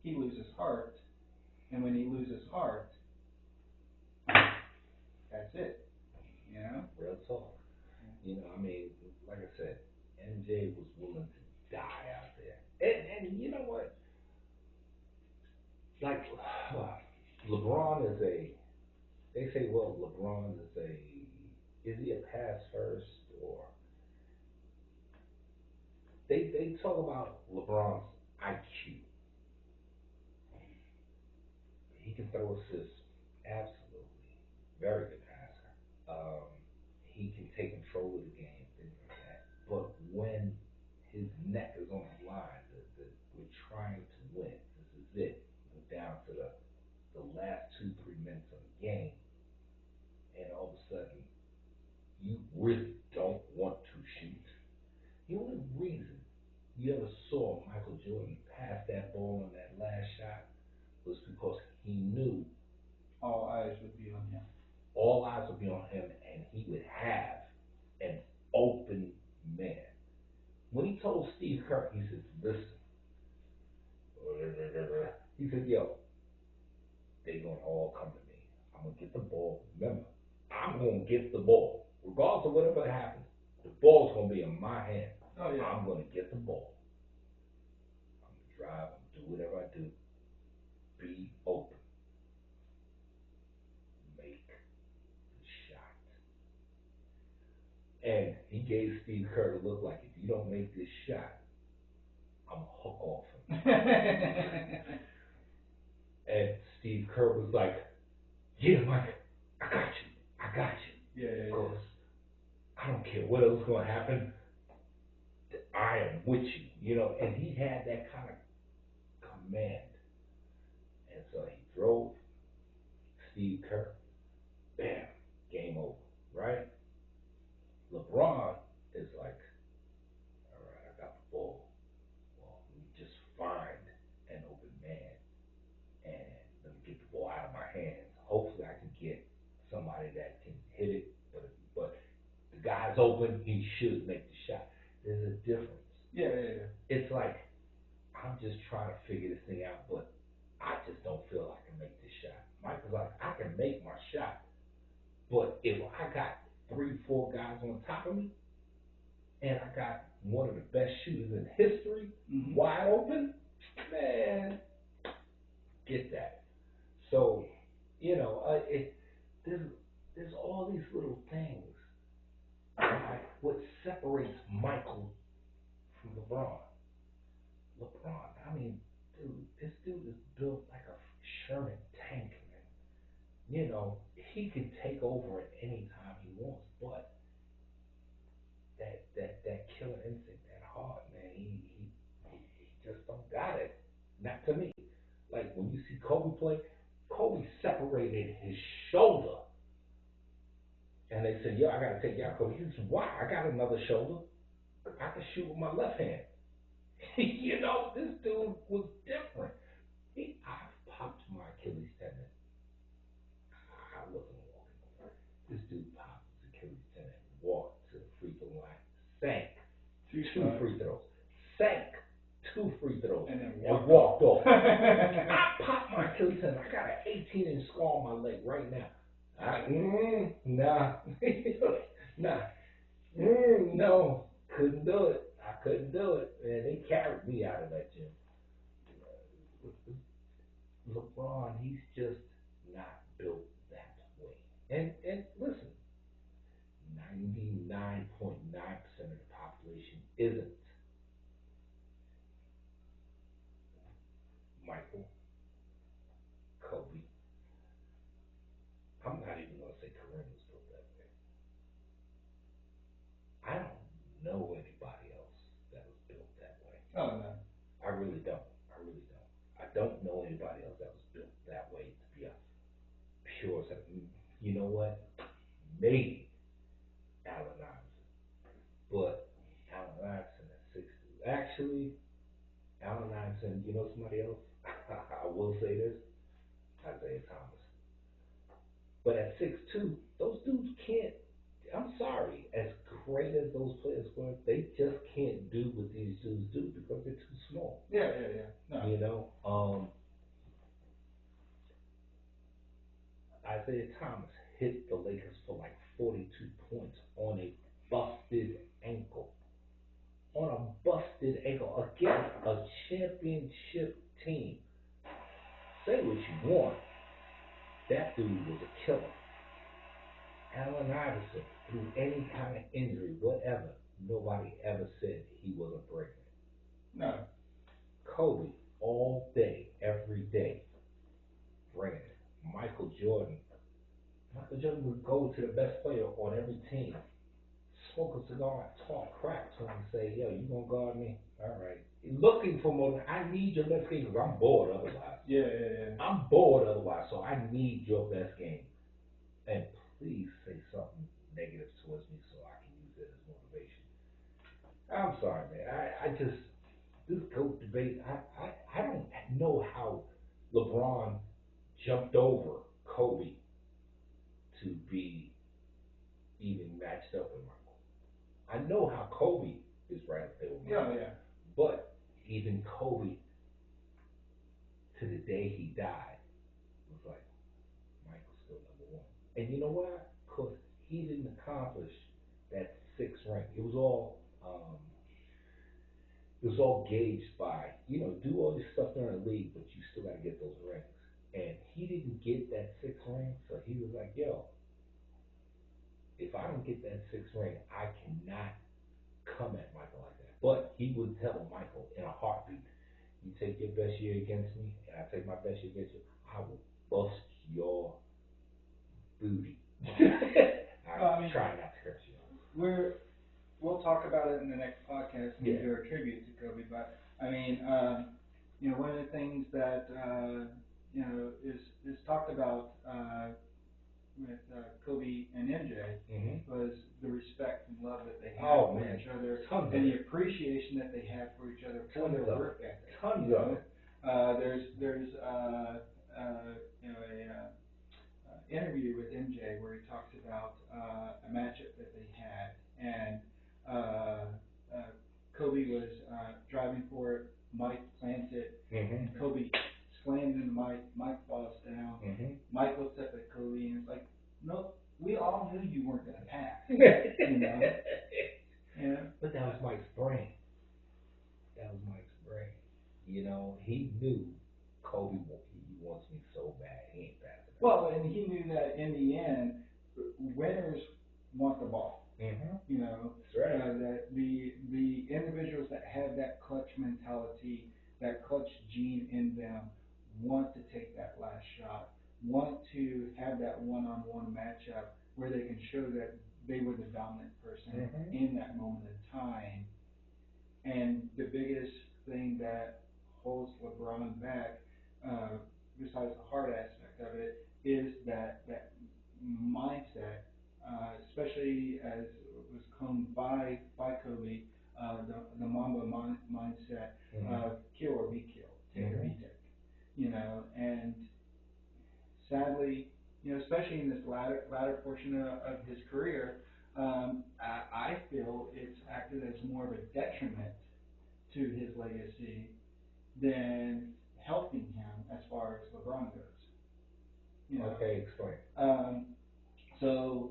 he loses heart, and when he loses heart, that's it, you know. Real talk. You know, I mean, like I said, MJ was willing to die out there, and you know what? Like LeBron is a. They say, well, LeBron is he a pass first, or they talk about LeBron's IQ. He can throw assists, absolutely, very good passer. He can take control of the game, things like that. But when his neck is on the line, we're trying to win. This is it. We're down to the last 2-3 minutes of the game, and all of a sudden, you really don't want to shoot. The only reason you ever saw Michael Jordan pass that ball on that last shot was because he knew all eyes would be on him. All eyes would be on him, and he would have an open man. When he told Steve Kerr, he said, listen, he said, yo, they going to all come to me. I'm going to get the ball. Remember, I'm going to get the ball. Regardless of whatever happens, the ball's going to be in my hand. Oh, yeah. I'm going to get the ball. I'm going to drive, I'm going to do whatever I do. Be open. Make the shot. And he gave Steve Kerr the look like, if you don't make this shot, I'm going to hook off him. And Steve Kerr was like, yeah, Mike, I got you. Yeah. Because I don't care what else is going to happen. I am with you, you know. And he had that kind of command. And so he drove Steve Kerr. Bam, game over, right? LeBron is like, all right, I got the ball. Well, let me just find an open man and let me get the ball out of my hands. Hopefully I can get somebody that can hit it, but the guy's open, he should make the shot. There's a difference. Yeah. It's like, I'm just trying to figure this thing out, but I just don't feel I can make this shot. Mike was like, I can make my shot, but if I got 3-4 guys on top of me, and I got one of the best shooters in history wide open, man, get that. So, you know, there's all these little things. Like what separates Michael from LeBron. I mean, dude, this dude is built like a Sherman tank, man. You know, he can take over at any time he wants, but that killer instinct, that heart, man, he just don't got it. Not to me. Like when you see Kobe play, Kobe separated his shoulder. And they said, yo, I got to take you out, Kobe. He said, why? I got another shoulder. I can shoot with my left hand. You know, this dude was different. I popped my Achilles tendon. I wasn't walking. This dude popped his Achilles tendon, walked to the free throw line, sank two free throws, sank 2 free throws, and walked off. I popped my Achilles tendon. I got an 18-inch scar on my leg right now. No, couldn't do it. I couldn't do it. Man, they carried me out of that gym. LeBron, he's just not built that way. And listen, 99.9% of the population isn't. know anybody else that was built that way. Oh no. I really don't. I really don't. I don't know anybody else that was built that way to be a pure. You know what? Maybe Allen Iverson, but Allen Iverson at 6'2". Actually, Allen Iverson. You know somebody else? I will say this: Isaiah Thomas. But at 6'2", those dudes can't. I'm sorry, as great as those players were, they just can't do what these dudes do because they're too small. Yeah, yeah, yeah. No. You know, Isaiah Thomas hit the Lakers for like 42 points on a busted ankle. On a busted ankle against a championship team. Say what you want. That dude was a killer. Allen Iverson, through any kind of injury, whatever, nobody ever said he wasn't breaking it. No. Kobe, all day, every day, bringing it. Michael Jordan. Michael Jordan would go to the best player on every team, smoke a cigar, talk crap to him, and say, yo, you gonna guard me? All right. Looking for more. I need your best game because I'm bored otherwise. Yeah, yeah, yeah. I'm bored otherwise, so I need your best game. And please say something negative towards me so I can use it as motivation. I'm sorry, man. I just, this GOAT debate, I don't know how LeBron jumped over Kobe to be even matched up with Michael. I know how Kobe is right up there with Michael. Yeah, yeah. But even Kobe, to the day he died, was like, Michael's still number one. And you know why? Because he didn't accomplish that sixth ring. It was all gauged by, do all this stuff during the league, but you still got to get those rings. And he didn't get that sixth ring, so he was like, yo, if I don't get that sixth ring, I cannot come at Michael like that. But he would tell Michael in a heartbeat, you take your best year against me, and I take my best year against you, I will bust your booty. I try not to curse you. We'll talk about it in the next podcast when we do our tribute to Kobe. But I mean, one of the things that is talked about with Kobe and MJ was the respect and love that they had for each other, and the appreciation that they had for each other for their work ethic. Tons of it. There's interview with MJ where he talks about a matchup that they had, and Kobe was driving for it. Mike plants it, and Kobe slams into Mike. Mike falls down. Mike looks up at Kobe and is like, "No, we all knew you weren't going to pass." But that was Mike's brain. That was Mike's brain. He knew Kobe. He wants me so bad. He ain't passing. Well, and he knew that in the end, winners want the ball. That's right. That the individuals that have that clutch mentality, that clutch gene in them, want to take that last shot, want to have that one-on-one matchup where they can show that they were the dominant person in that moment in time. And the biggest thing that holds LeBron back, besides the hard aspect of it, is that mindset, especially as was coined by Kobe, the Mamba mindset of kill or be killed, take or be take. And sadly, especially in this latter portion of his career, I feel it's acted as more of a detriment to his legacy than helping him as far as LeBron goes. Okay, explain. So,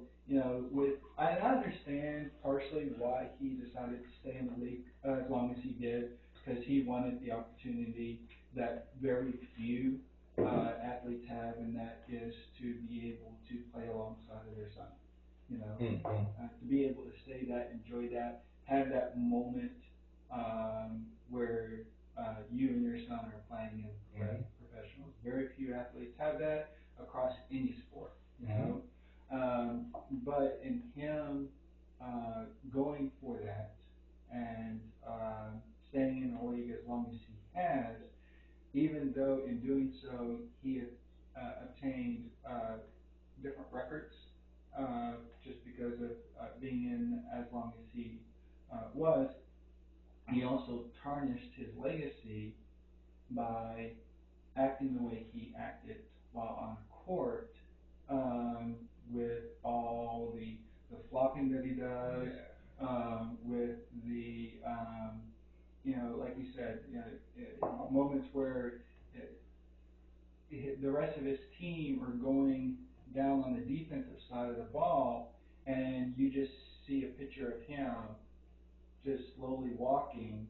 I understand partially why he decided to stay in the league as long as he did, because he wanted the opportunity that very few athletes have, and that is to be able to play alongside of their son. To be able to say that, enjoy that, have that moment where you and your son are playing in professionals. Very few athletes have that across any sport. But in him going for that, though in doing so he obtained different records, just because of being in as long as he was, he also tarnished his legacy by acting the way he acted while on court, with all the flopping that he does, with the like you said, moments where the rest of his team are going down on the defensive side of the ball, and you just see a picture of him just slowly walking.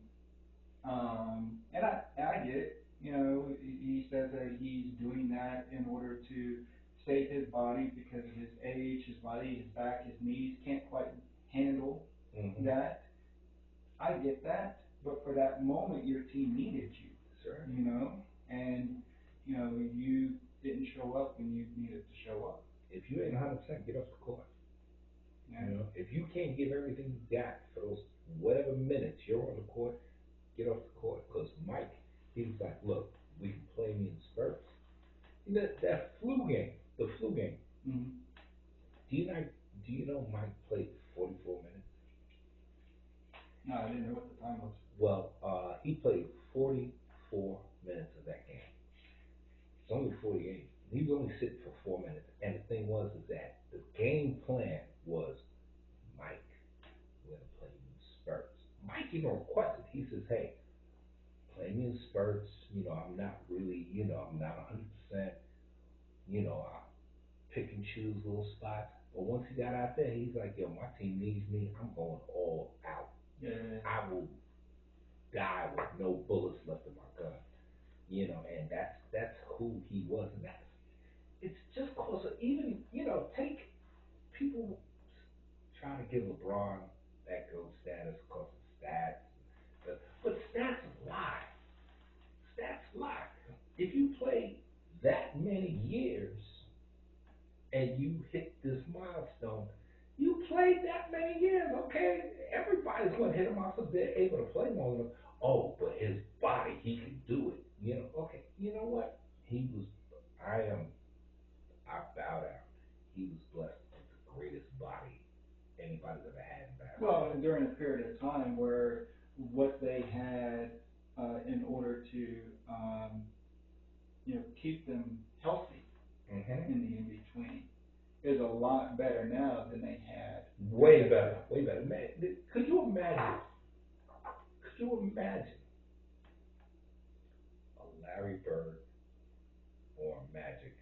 And I get it. He says that he's doing that in order to save his body because of his age, his body, his back, his knees can't quite handle that. I get that, but for that moment, your team needed you. Sure. And you didn't show up when you needed to show up. If you ain't 100%, get off the court. Yeah. If you can't give everything you got for those whatever minutes you're on the court, get off the court. Because Mike, he was like, look, we can play me in spurts. That flu game, the flu game. Mm-hmm. Do you know Mike played 44 minutes? No, I didn't know what the time was. Well, he played 44 minutes of that game. It's only 48. He was only sitting for 4 minutes. And the thing was is that the game plan was Mike, we're going to play you in spurts. Mike even requested, he says, hey, play me in spurts. I'm not really, I'm not 100%. I pick and choose little spots. But once he got out there, he's like, yo, my team needs me. I'm going all out. Yeah. I will die with no bullets left in my gun. And that's who he was. And it's just cause of even, take people trying to give LeBron that GOAT status because of stats. But stats lie. Stats lie. If you play that many years and you hit this milestone, you played that many years, okay? Everybody's going to hit a milestone if they're able to play long enough. Oh, but his body, he can do it. Okay, you know what? I bow down. He was blessed with the greatest body anybody's ever had in basketball. Well, and during a period of time where what they had in order to keep them healthy in the in between is a lot better now than they had. Way better. Man, could you imagine? A Larry Bird or Magic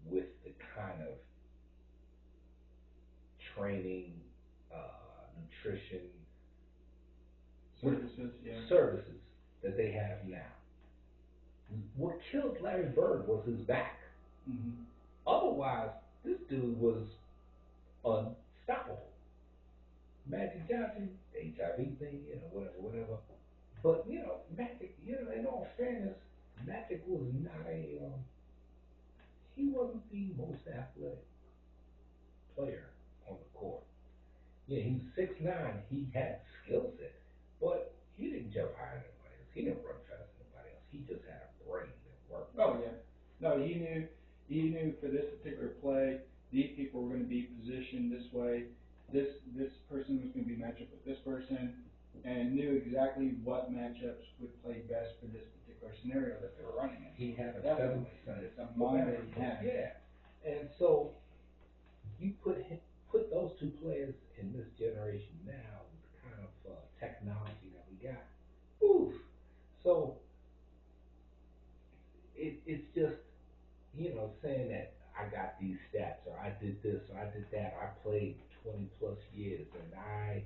with the kind of training, nutrition, services that they have now? What killed Larry Bird was his back. Mm-hmm. Otherwise, this dude was unstoppable. Magic Johnson, HIV thing, whatever. But Magic, in all fairness, Magic was not he wasn't the most athletic player on the court. Yeah, he was 6'9". He had skill set, but he didn't jump higher than anybody else. He didn't run faster than anybody else. He just had a brain that worked. Oh yeah. No, he knew for this particular play, these people were going to be positioned this way. This person was going to be matched up with this person, and knew exactly what matchups would play best for this particular scenario that they were running in. He had a It's a mind that he had. Yeah, and so you put those two players in this generation now with the kind of technology that we got. Oof. So it's just saying that I got these stats or I did this or I did that. I played 20 plus years and I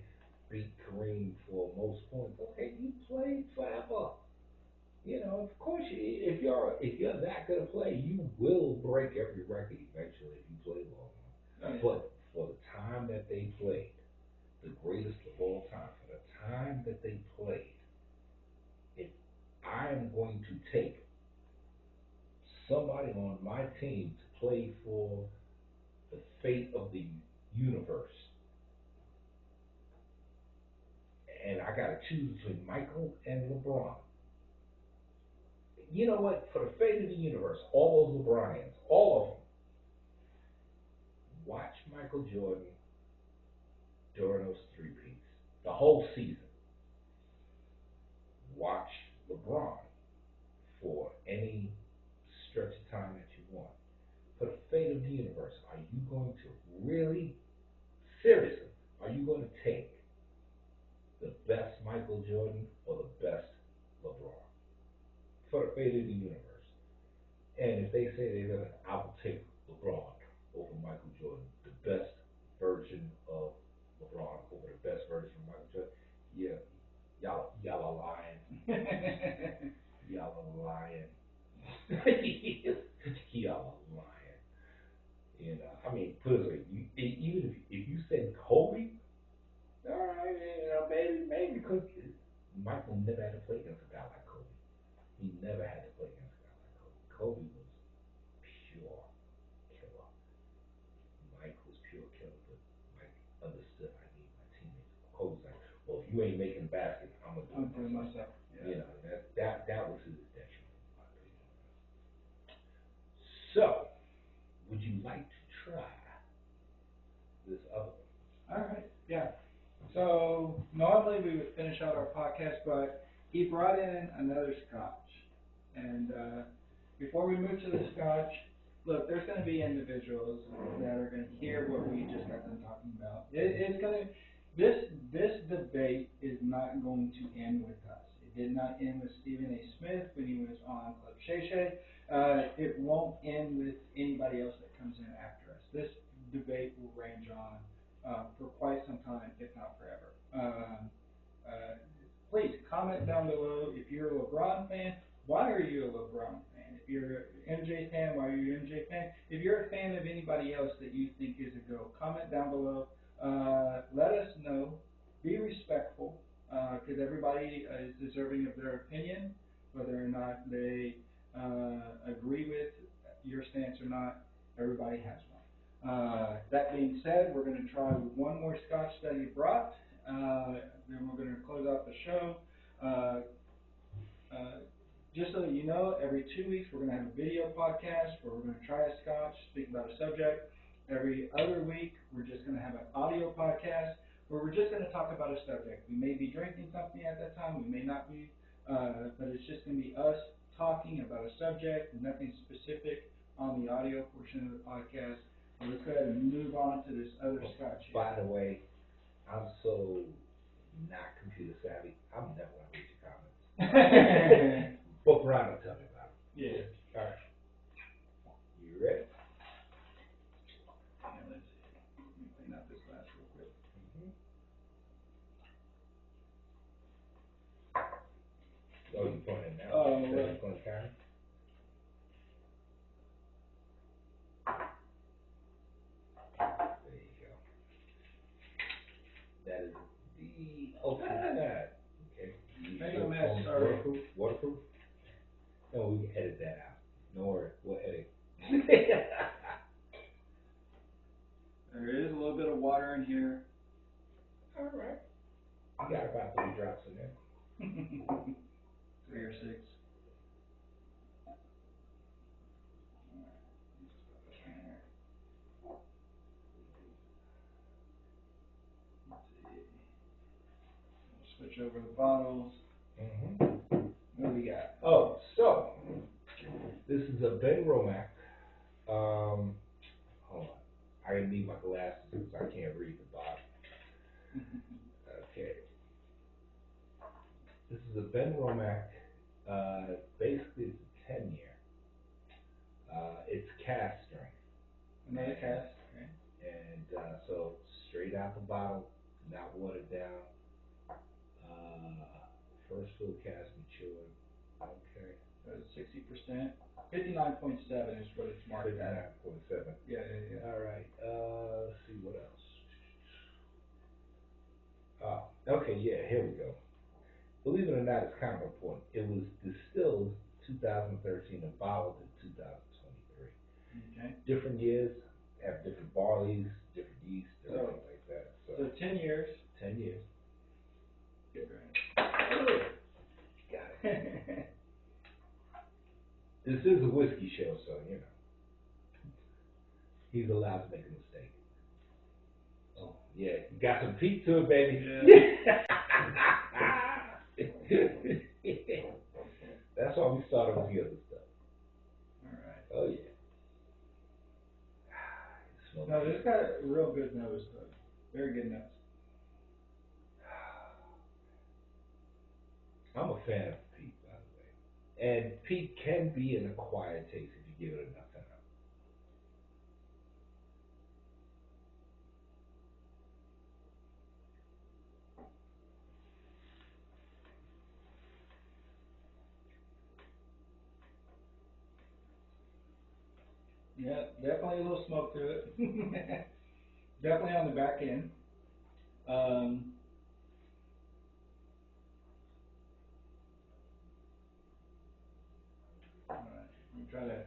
beat Kareem for most points. Okay, you played forever. Of course, if you're that good a player, you will break every record eventually if you play long enough. Oh, yeah. But for the time that they played, the greatest of all time, for the time that they played, if I am going to take somebody on my team to play for the fate of the universe, and I got to choose between Michael and LeBron, you know what? For the fate of the universe, all those LeBronians, all of them, watch Michael Jordan during those three-peats, the whole season. Watch LeBron for any stretch of time that you want. For the fate of the universe, are you going to really, seriously, are you going to take the best Michael Jordan or the best LeBron? For the fate of the universe. And if they say they're going to, I will take LeBron over Michael Jordan, the best version of LeBron over the best version of Michael Jordan. Yeah, y'all are lying. Y'all are lying. Y'all are lying. You know, I mean, put it like, even if you said Kobe, all right, you know, maybe because Michael never had to play against a guy like Kobe. He never had to play against a guy like Kobe. Kobe was pure killer. Mike was pure killer, but Mike understood I need my teammates. Kobe's like, well, if you ain't making baskets, I'm gonna do it myself. Yeah. You know, that was his detriment, in my opinion. So, would you like to try this other one? All right. Yeah. So normally we would finish out our podcast, but he brought in another Scotch. And before we move to the Scotch, look, there's going to be individuals that are going to hear what we just got done talking about. It's going to this debate is not going to end with us. It did not end with Stephen A. Smith when he was on Club Shay Shay. It won't end with anybody else that comes in after us. This debate will range on for quite some time, if not forever. Please comment down below if you're a LeBron fan. Why are you a LeBron fan? If you're an MJ fan, why are you an MJ fan? If you're a fan of anybody else that you think is a GOAT, comment down below. Let us know. Be respectful, because everybody is deserving of their opinion, whether or not they agree with your stance or not. Everybody has one. That being said, we're going to try one more Scotch that he brought. Then we're going to close out the show. Just so that you know, every 2 weeks we're going to have a video podcast where we're going to try a Scotch, speak about a subject. Every other week we're just going to have an audio podcast where we're just going to talk about a subject. We may be drinking something at that time, we may not be, but it's just going to be us talking about a subject and nothing specific on the audio portion of the podcast. So let's go ahead and move on to this other Scotch here. By the way, I'm so not computer savvy, I'm never going to read your comments. But Brian will tell me about it. Yeah. All right. You ready? Yeah, let's see. Let me clean up this glass real quick. Oh, you pointing now? Oh, Instead right. of going time? There you go. That is the ultimate. Okay. Make a mess, sorry. Waterproof? Waterproof? No, we can edit that out. No worries. We'll edit. There is a little bit of water in here. All right. You got about 3 drops in there. 3 or 6. Switch over the bottles. What do we got? Oh, so this is a Ben Romack. Hold on. I need my glasses because I can't read the bottle. Okay. This is a Ben Romack. Basically, it's a 10-year. It's cask strength. Another cask, okay. And so straight out the bottle, not watered down. First full cask matured. Okay. 60%. 59.7 is what it's marked at. 59.7. Yeah. All right. Let's see what else. Okay. Yeah. Here we go. Believe it or not, it's kind of important. It was distilled 2013 and bottled in 2023. Okay. Different years have different barleys, different yeast, everything like that. So 10 years. 10 years. Get ready. Got it. This is a whiskey show, so you know he's allowed to make a mistake. Oh yeah, you got some peat to it, baby. Yeah. That's why we started with the other stuff. All right. Oh yeah. No, this got a real good nose to it. Very good nose. I'm a fan of peat, by the way. And peat can be an acquired taste if you give it enough time. Yeah, definitely a little smoke to it. Definitely on the back end. All right, I'm try to.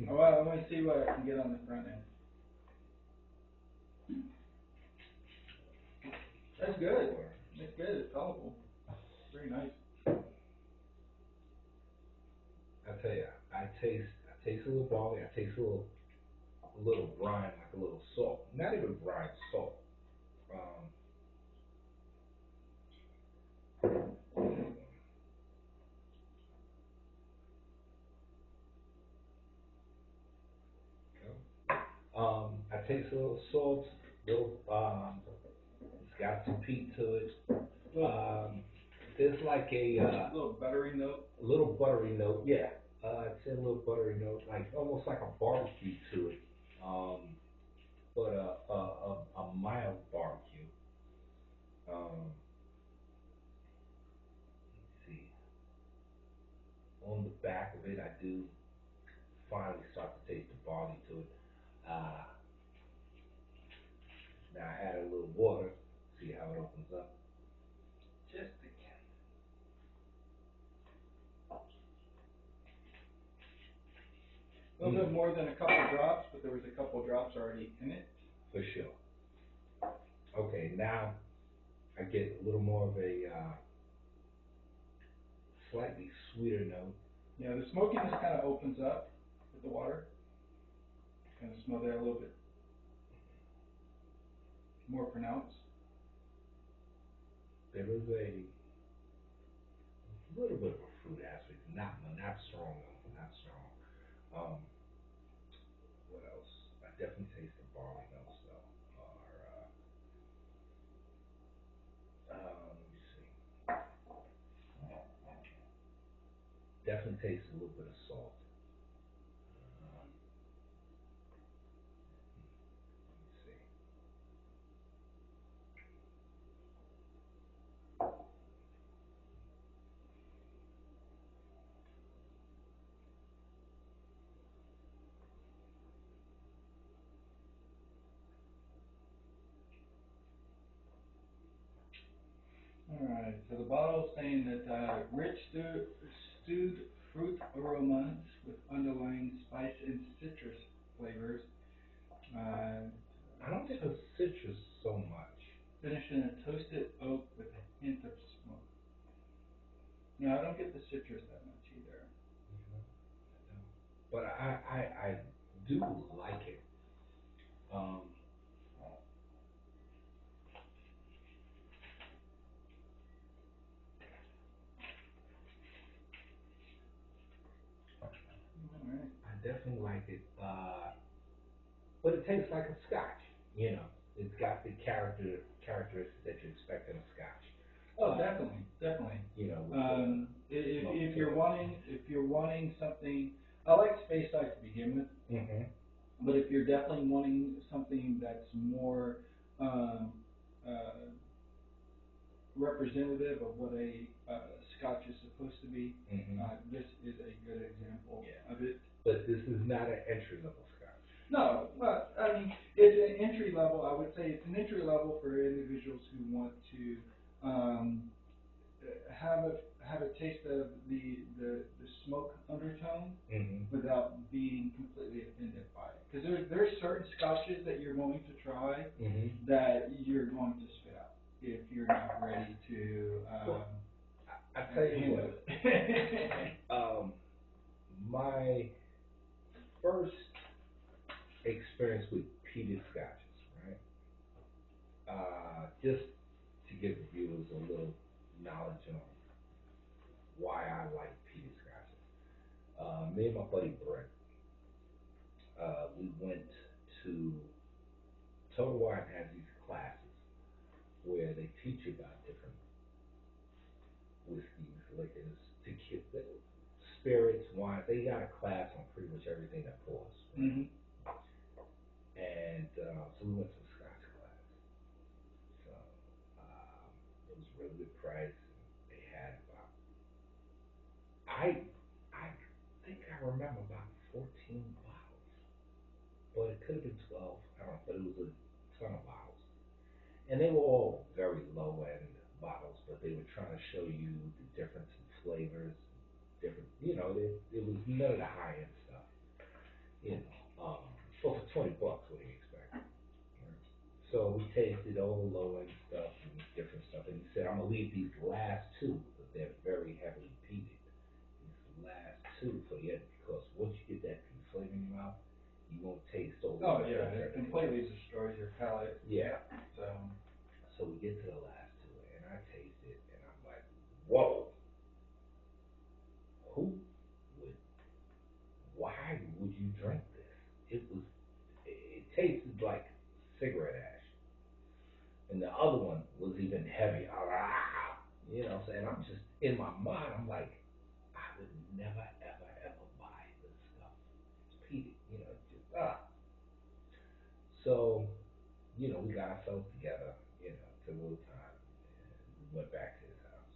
I want to see what I can get on the front end. That's good. That's good. It's colorful. Very nice. I tell you, I taste a little barley. I taste a little brine, like a little salt. Not even brine, salt. Um, I taste a little salt, little it's got some peat to it. There's like a little buttery note. a little buttery note, yeah. It's a little buttery note, like almost like a barbecue to it, but a mild barbecue. Let's see. On the back of it, I do finally start to taste the barley to it. Uh, Now I add a little water, see how it opens up. Just again. A little bit more than a couple drops, but there was a couple drops already in it. For sure. Okay, now I get a little more of a slightly sweeter note. Yeah, the smokiness kind of opens up with the water. Kind of smell that a little bit more pronounced. There is a little bit of a fruit aspect, not strong though, not strong. Um, what else? I definitely taste the barley notes though. Let me see. Definitely taste a little bit of salt. Let me see. All right, so the bottle's saying that rich stewed fruit aromas with underlying spice and citrus flavors. I don't get the citrus so much. Finished in a toasted oak with a hint of smoke. No, I don't get the citrus that much either. But I do like it. Um, All right. I definitely like it. But it tastes like a scotch. You know, it's got the characteristics that you expect in a scotch. Oh, definitely, definitely. You know, if you're wanting something, I like Space Ice to begin with. Mm-hmm. But if you're definitely wanting something that's more um, uh, representative of what a Scotch is supposed to be, this is a good example of it. But this is not an entry level Scotch. No, but I mean, it's an entry level. I would say it's an entry level for individuals who want to have a taste of the smoke undertone without being completely offended by it. Because there's certain scotches that you're going to try that you're going to spit out if you're not ready to. I tell you what, my first experience with peated scotches, right? Just to give the viewers a little knowledge on why I like peated scotches. Me and my buddy Brett, we went to Total Wine has these classes where they teach you about different whiskeys, liquors, tequila, spirits, wines. They got a class on pretty much everything that pours. Right? And so we went to a Scotch class. So it was a really good price. They had about I think I remember about 14 bottles, but it could have been 12. I don't know, but it was a ton of bottles, and they were all very low end bottles, but they were trying to show you the difference in flavors, different. It was none of the high end stuff. Well, for 20 bucks, what do you expect? Right? So we tasted all the low end stuff and different stuff, and he said, "I'm gonna leave these last two because they're very heavily peated. These last two for the end because once you get that peat flavor in your mouth, you won't taste all the Oh yeah, it completely destroys your palate. Yeah. So So we get to the last two, and I taste it, and I'm like, whoa, who would? Why would you drink this? It tasted like cigarette ash, and the other one was even heavier. You know what I'm saying? I'm just in my mind. I'm like, I would never, ever, ever buy this stuff. It's peated, just So, we got ourselves together, took a little time, and we went back to his house.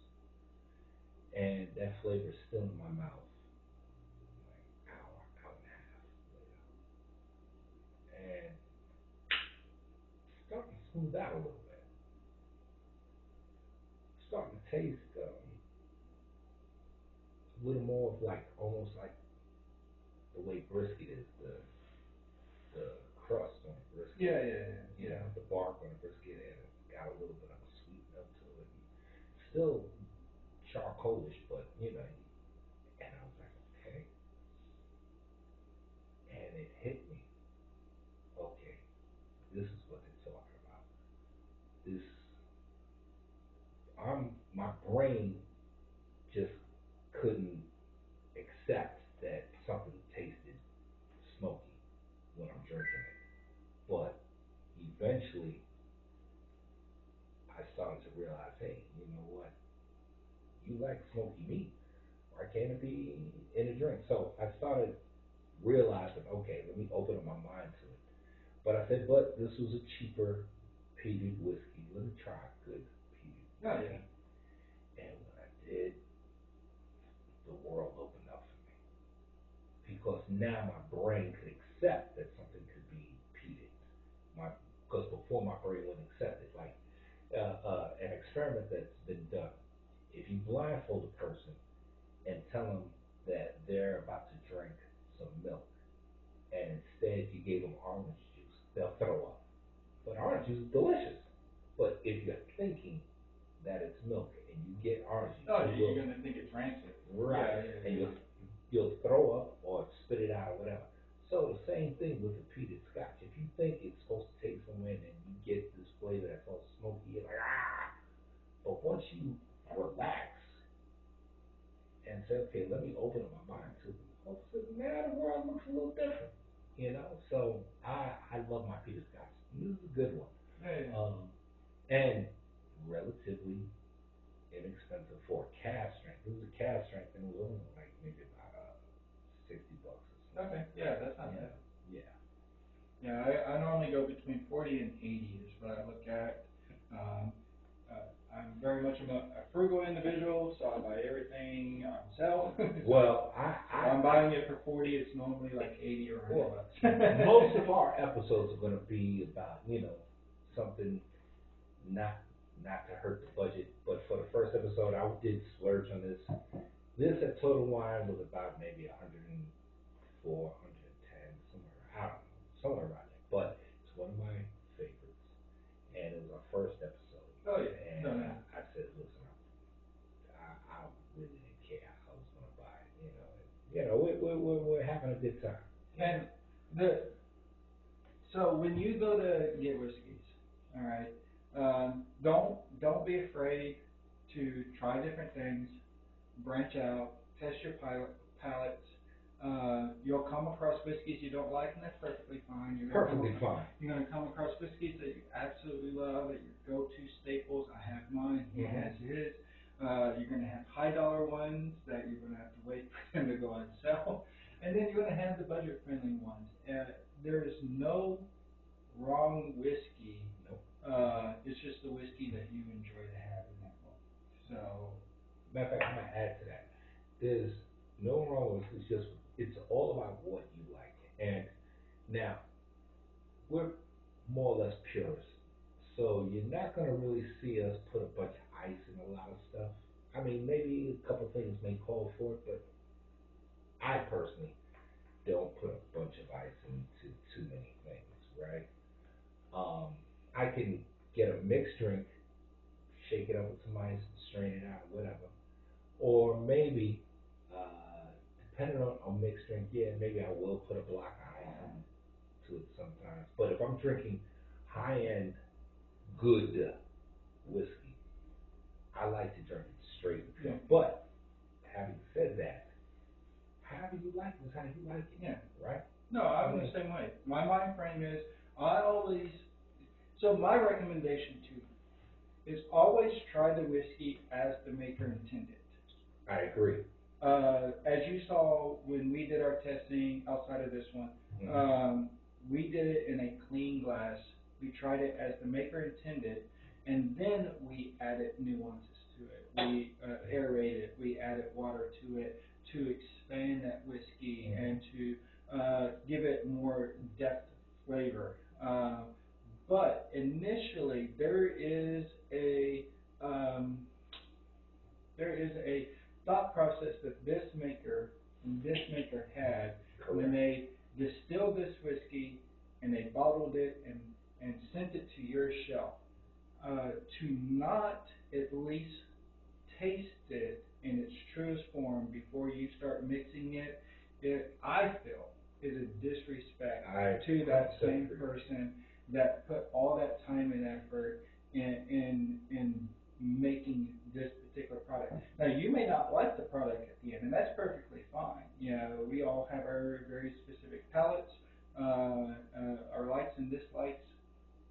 And that flavor is still in my mouth, like hour and a half later. And it's starting to smooth out a little bit. It's starting to taste a little more of like, almost like the way brisket is, the crust on the brisket. Yeah. The bark on the brisket, and it's got a little bit of a sweet note to it. Still charcoalish, but and I was like, okay, and it hit me. Okay, this is what they're talking about. This, my brain just couldn't accept that something tasted smoky when I'm drinking it, but eventually I started to realize, hey, you know what? You like smoky meat. Why can't it be in a drink? So I started realizing, okay, let me open up my mind to it. But I said, but this was a cheaper peated whiskey. Let me try a good peated whiskey. And when I did, the world opened up for me. Because now my brain could accept that something could be peated. Because before my brain wouldn't accept it. Like an experiment that's been done. If you blindfold a person and tell them that they're about to drink some milk, and instead you gave them orange juice, they'll throw up. But orange juice is delicious. But if you're thinking that it's milk and you get orange juice, you're gonna think it's rancid. Right. And you'll throw up or spit it out or whatever. So the same thing with the peated scotch. If you think it's supposed to take somewhere and you get this flavor that's all smoky, you're like, ah. But once you relax and say, okay, let me open up my mind to it, all of a sudden now the world looks a little different. So I love my peated scotch. This is a good one. And relatively inexpensive for a cask strength. This is a cask strength, and it was only like maybe about $60 or something. Okay, yeah, that's not bad. Yeah. Yeah, I normally go between 40 and 80 is what I look at. I'm very much a frugal individual, so I buy everything on sale. Well, I'm buying it for 40. It's normally like 80 or 100 bucks. Most of our episodes are going to be about something not to hurt the budget, but for the first episode, I did splurge on this. This at Total Wine was about maybe 104, 110, somewhere, I don't know, somewhere around there. But it's one of my favorites, and it was our first episode. Oh yeah. And No. I said, listen, I really didn't care. I was going to buy it, we're having a good time. And the so when you go to get whiskeys, all right, don't be afraid to try different things, branch out, test your palates. You'll come across whiskeys you don't like, and that's perfectly fine. Perfectly fine. You're gonna come across whiskeys that you absolutely love, that your go-to staples. I have mine. He has his. You're gonna have high dollar ones that you're gonna have to wait for them to go on sale, and then you're gonna have the budget friendly ones. There is no wrong whiskey. Nope. It's just the whiskey that you enjoy to have in that moment. So, Matter of fact, I'm gonna add to that. There's no wrong with it. It's all about what you like. And now we're more or less purists, so you're not gonna really see us put a bunch of ice in a lot of stuff. I mean, maybe a couple things may call for it, but I personally don't put a bunch of ice into too many things, right? Um, I can get a mixed drink, shake it up with some ice, strain it out, whatever. Or maybe, depending on mixed drink, yeah, maybe I will put a block of ice into it sometimes. But if I'm drinking high end, good whiskey, I like to drink it straight. yeah. But having said that, however you like it is how you like it, Yeah. right? No, I'm the same way. My mind frame is I always. So my recommendation to you is always try the whiskey as the maker intended. I agree. As you saw when we did our testing outside of this one, we did it in a clean glass. We tried it as the maker intended, and then we added nuances to it. We aerated it. We added water to it to expand that whiskey and to give it more depth flavor. But initially, um, there is a thought process that this maker had when they distilled this whiskey and they bottled it and sent it to your shelf. To not at least taste it in its truest form before you start mixing it, I feel is a disrespect to that same person that put all that time and effort in making this particular product. Now, you may not like the product at the end, and that's perfectly fine. We all have our very specific palates, our likes and dislikes,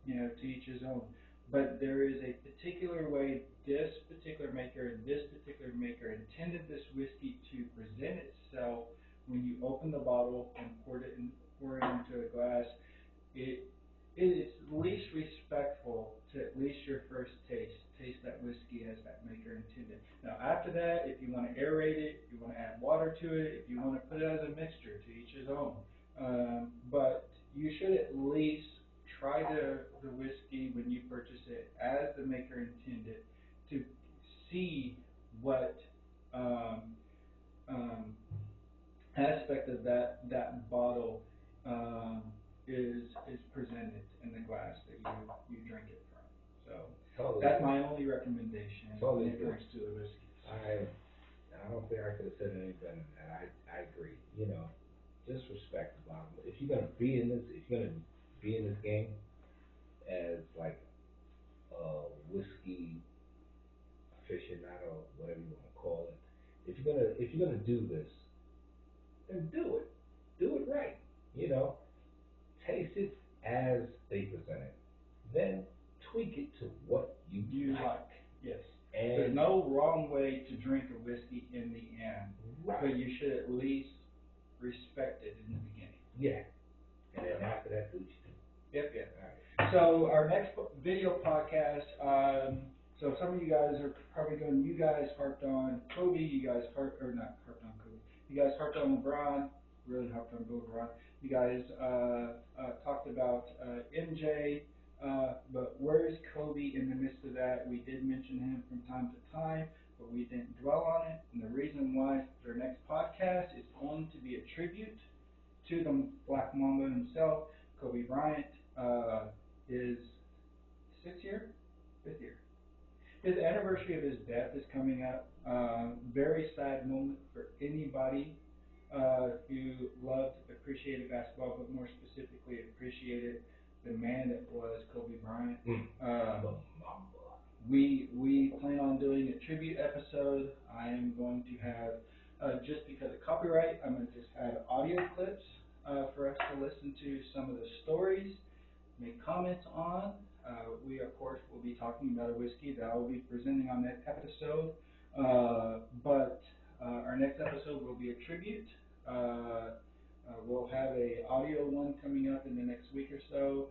to each his own. But there is a particular way this particular maker intended this whiskey to present itself when you open the bottle and pour it into a glass. It is least respectful to at least your first taste that whiskey as that maker intended. Now after that, if you want to aerate it, if you want to add water to it, if you want to put it as a mixture, to each his own. But you should at least try the whiskey when you purchase it as the maker intended to see what um, aspect of that bottle is presented in the glass that you drink it from. So that's my only recommendation when it comes to the whiskey. I don't think I could have said it any better than that. I agree. Just respect the bottle. If you're gonna be in this game as like a whiskey aficionado, whatever you want to call it, if you're gonna do this, then do it. Do it right. You know, taste it as they present it. Then tweak it to what you like. Yes. And there's no wrong way to drink a whiskey in the end, right. But you should at least respect it in the beginning. Yeah. And then after that, do what you do. Yep. All right. So our next video podcast, so some of you guys are probably going, you guys harped on Kobe, not harped on Kobe, you guys harped on LeBron, really harped on LeBron. You guys talked about MJ, but where's Kobe in the midst of that? We did mention him from time to time, but we didn't dwell on it. And the reason why their next podcast is going to be a tribute to the Black Mamba himself, Kobe Bryant. His fifth year. His anniversary of his death is coming up. Very sad moment for anybody who loved, appreciated basketball, but more specifically appreciated the man that was Kobe Bryant. We plan on doing a tribute episode. I am going to have, just because of copyright, I'm going to just have audio clips for us to listen to some of the stories, make comments on. We, of course, will be talking about a whiskey that I will be presenting on that episode. But our next episode will be a tribute. We'll have a audio one coming up in the next week or so.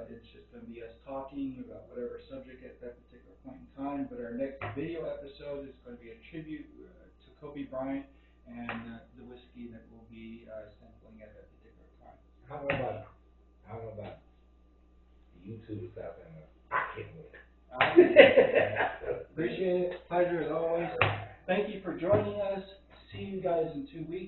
It's just going to be us talking about whatever subject at that particular point in time. But our next video episode is going to be a tribute to Kobe Bryant and the whiskey that we'll be sampling at that particular time. I don't know about YouTubers out there. I can't wait. Appreciate it. Pleasure as always. Thank you for joining us. See you guys in 2 weeks.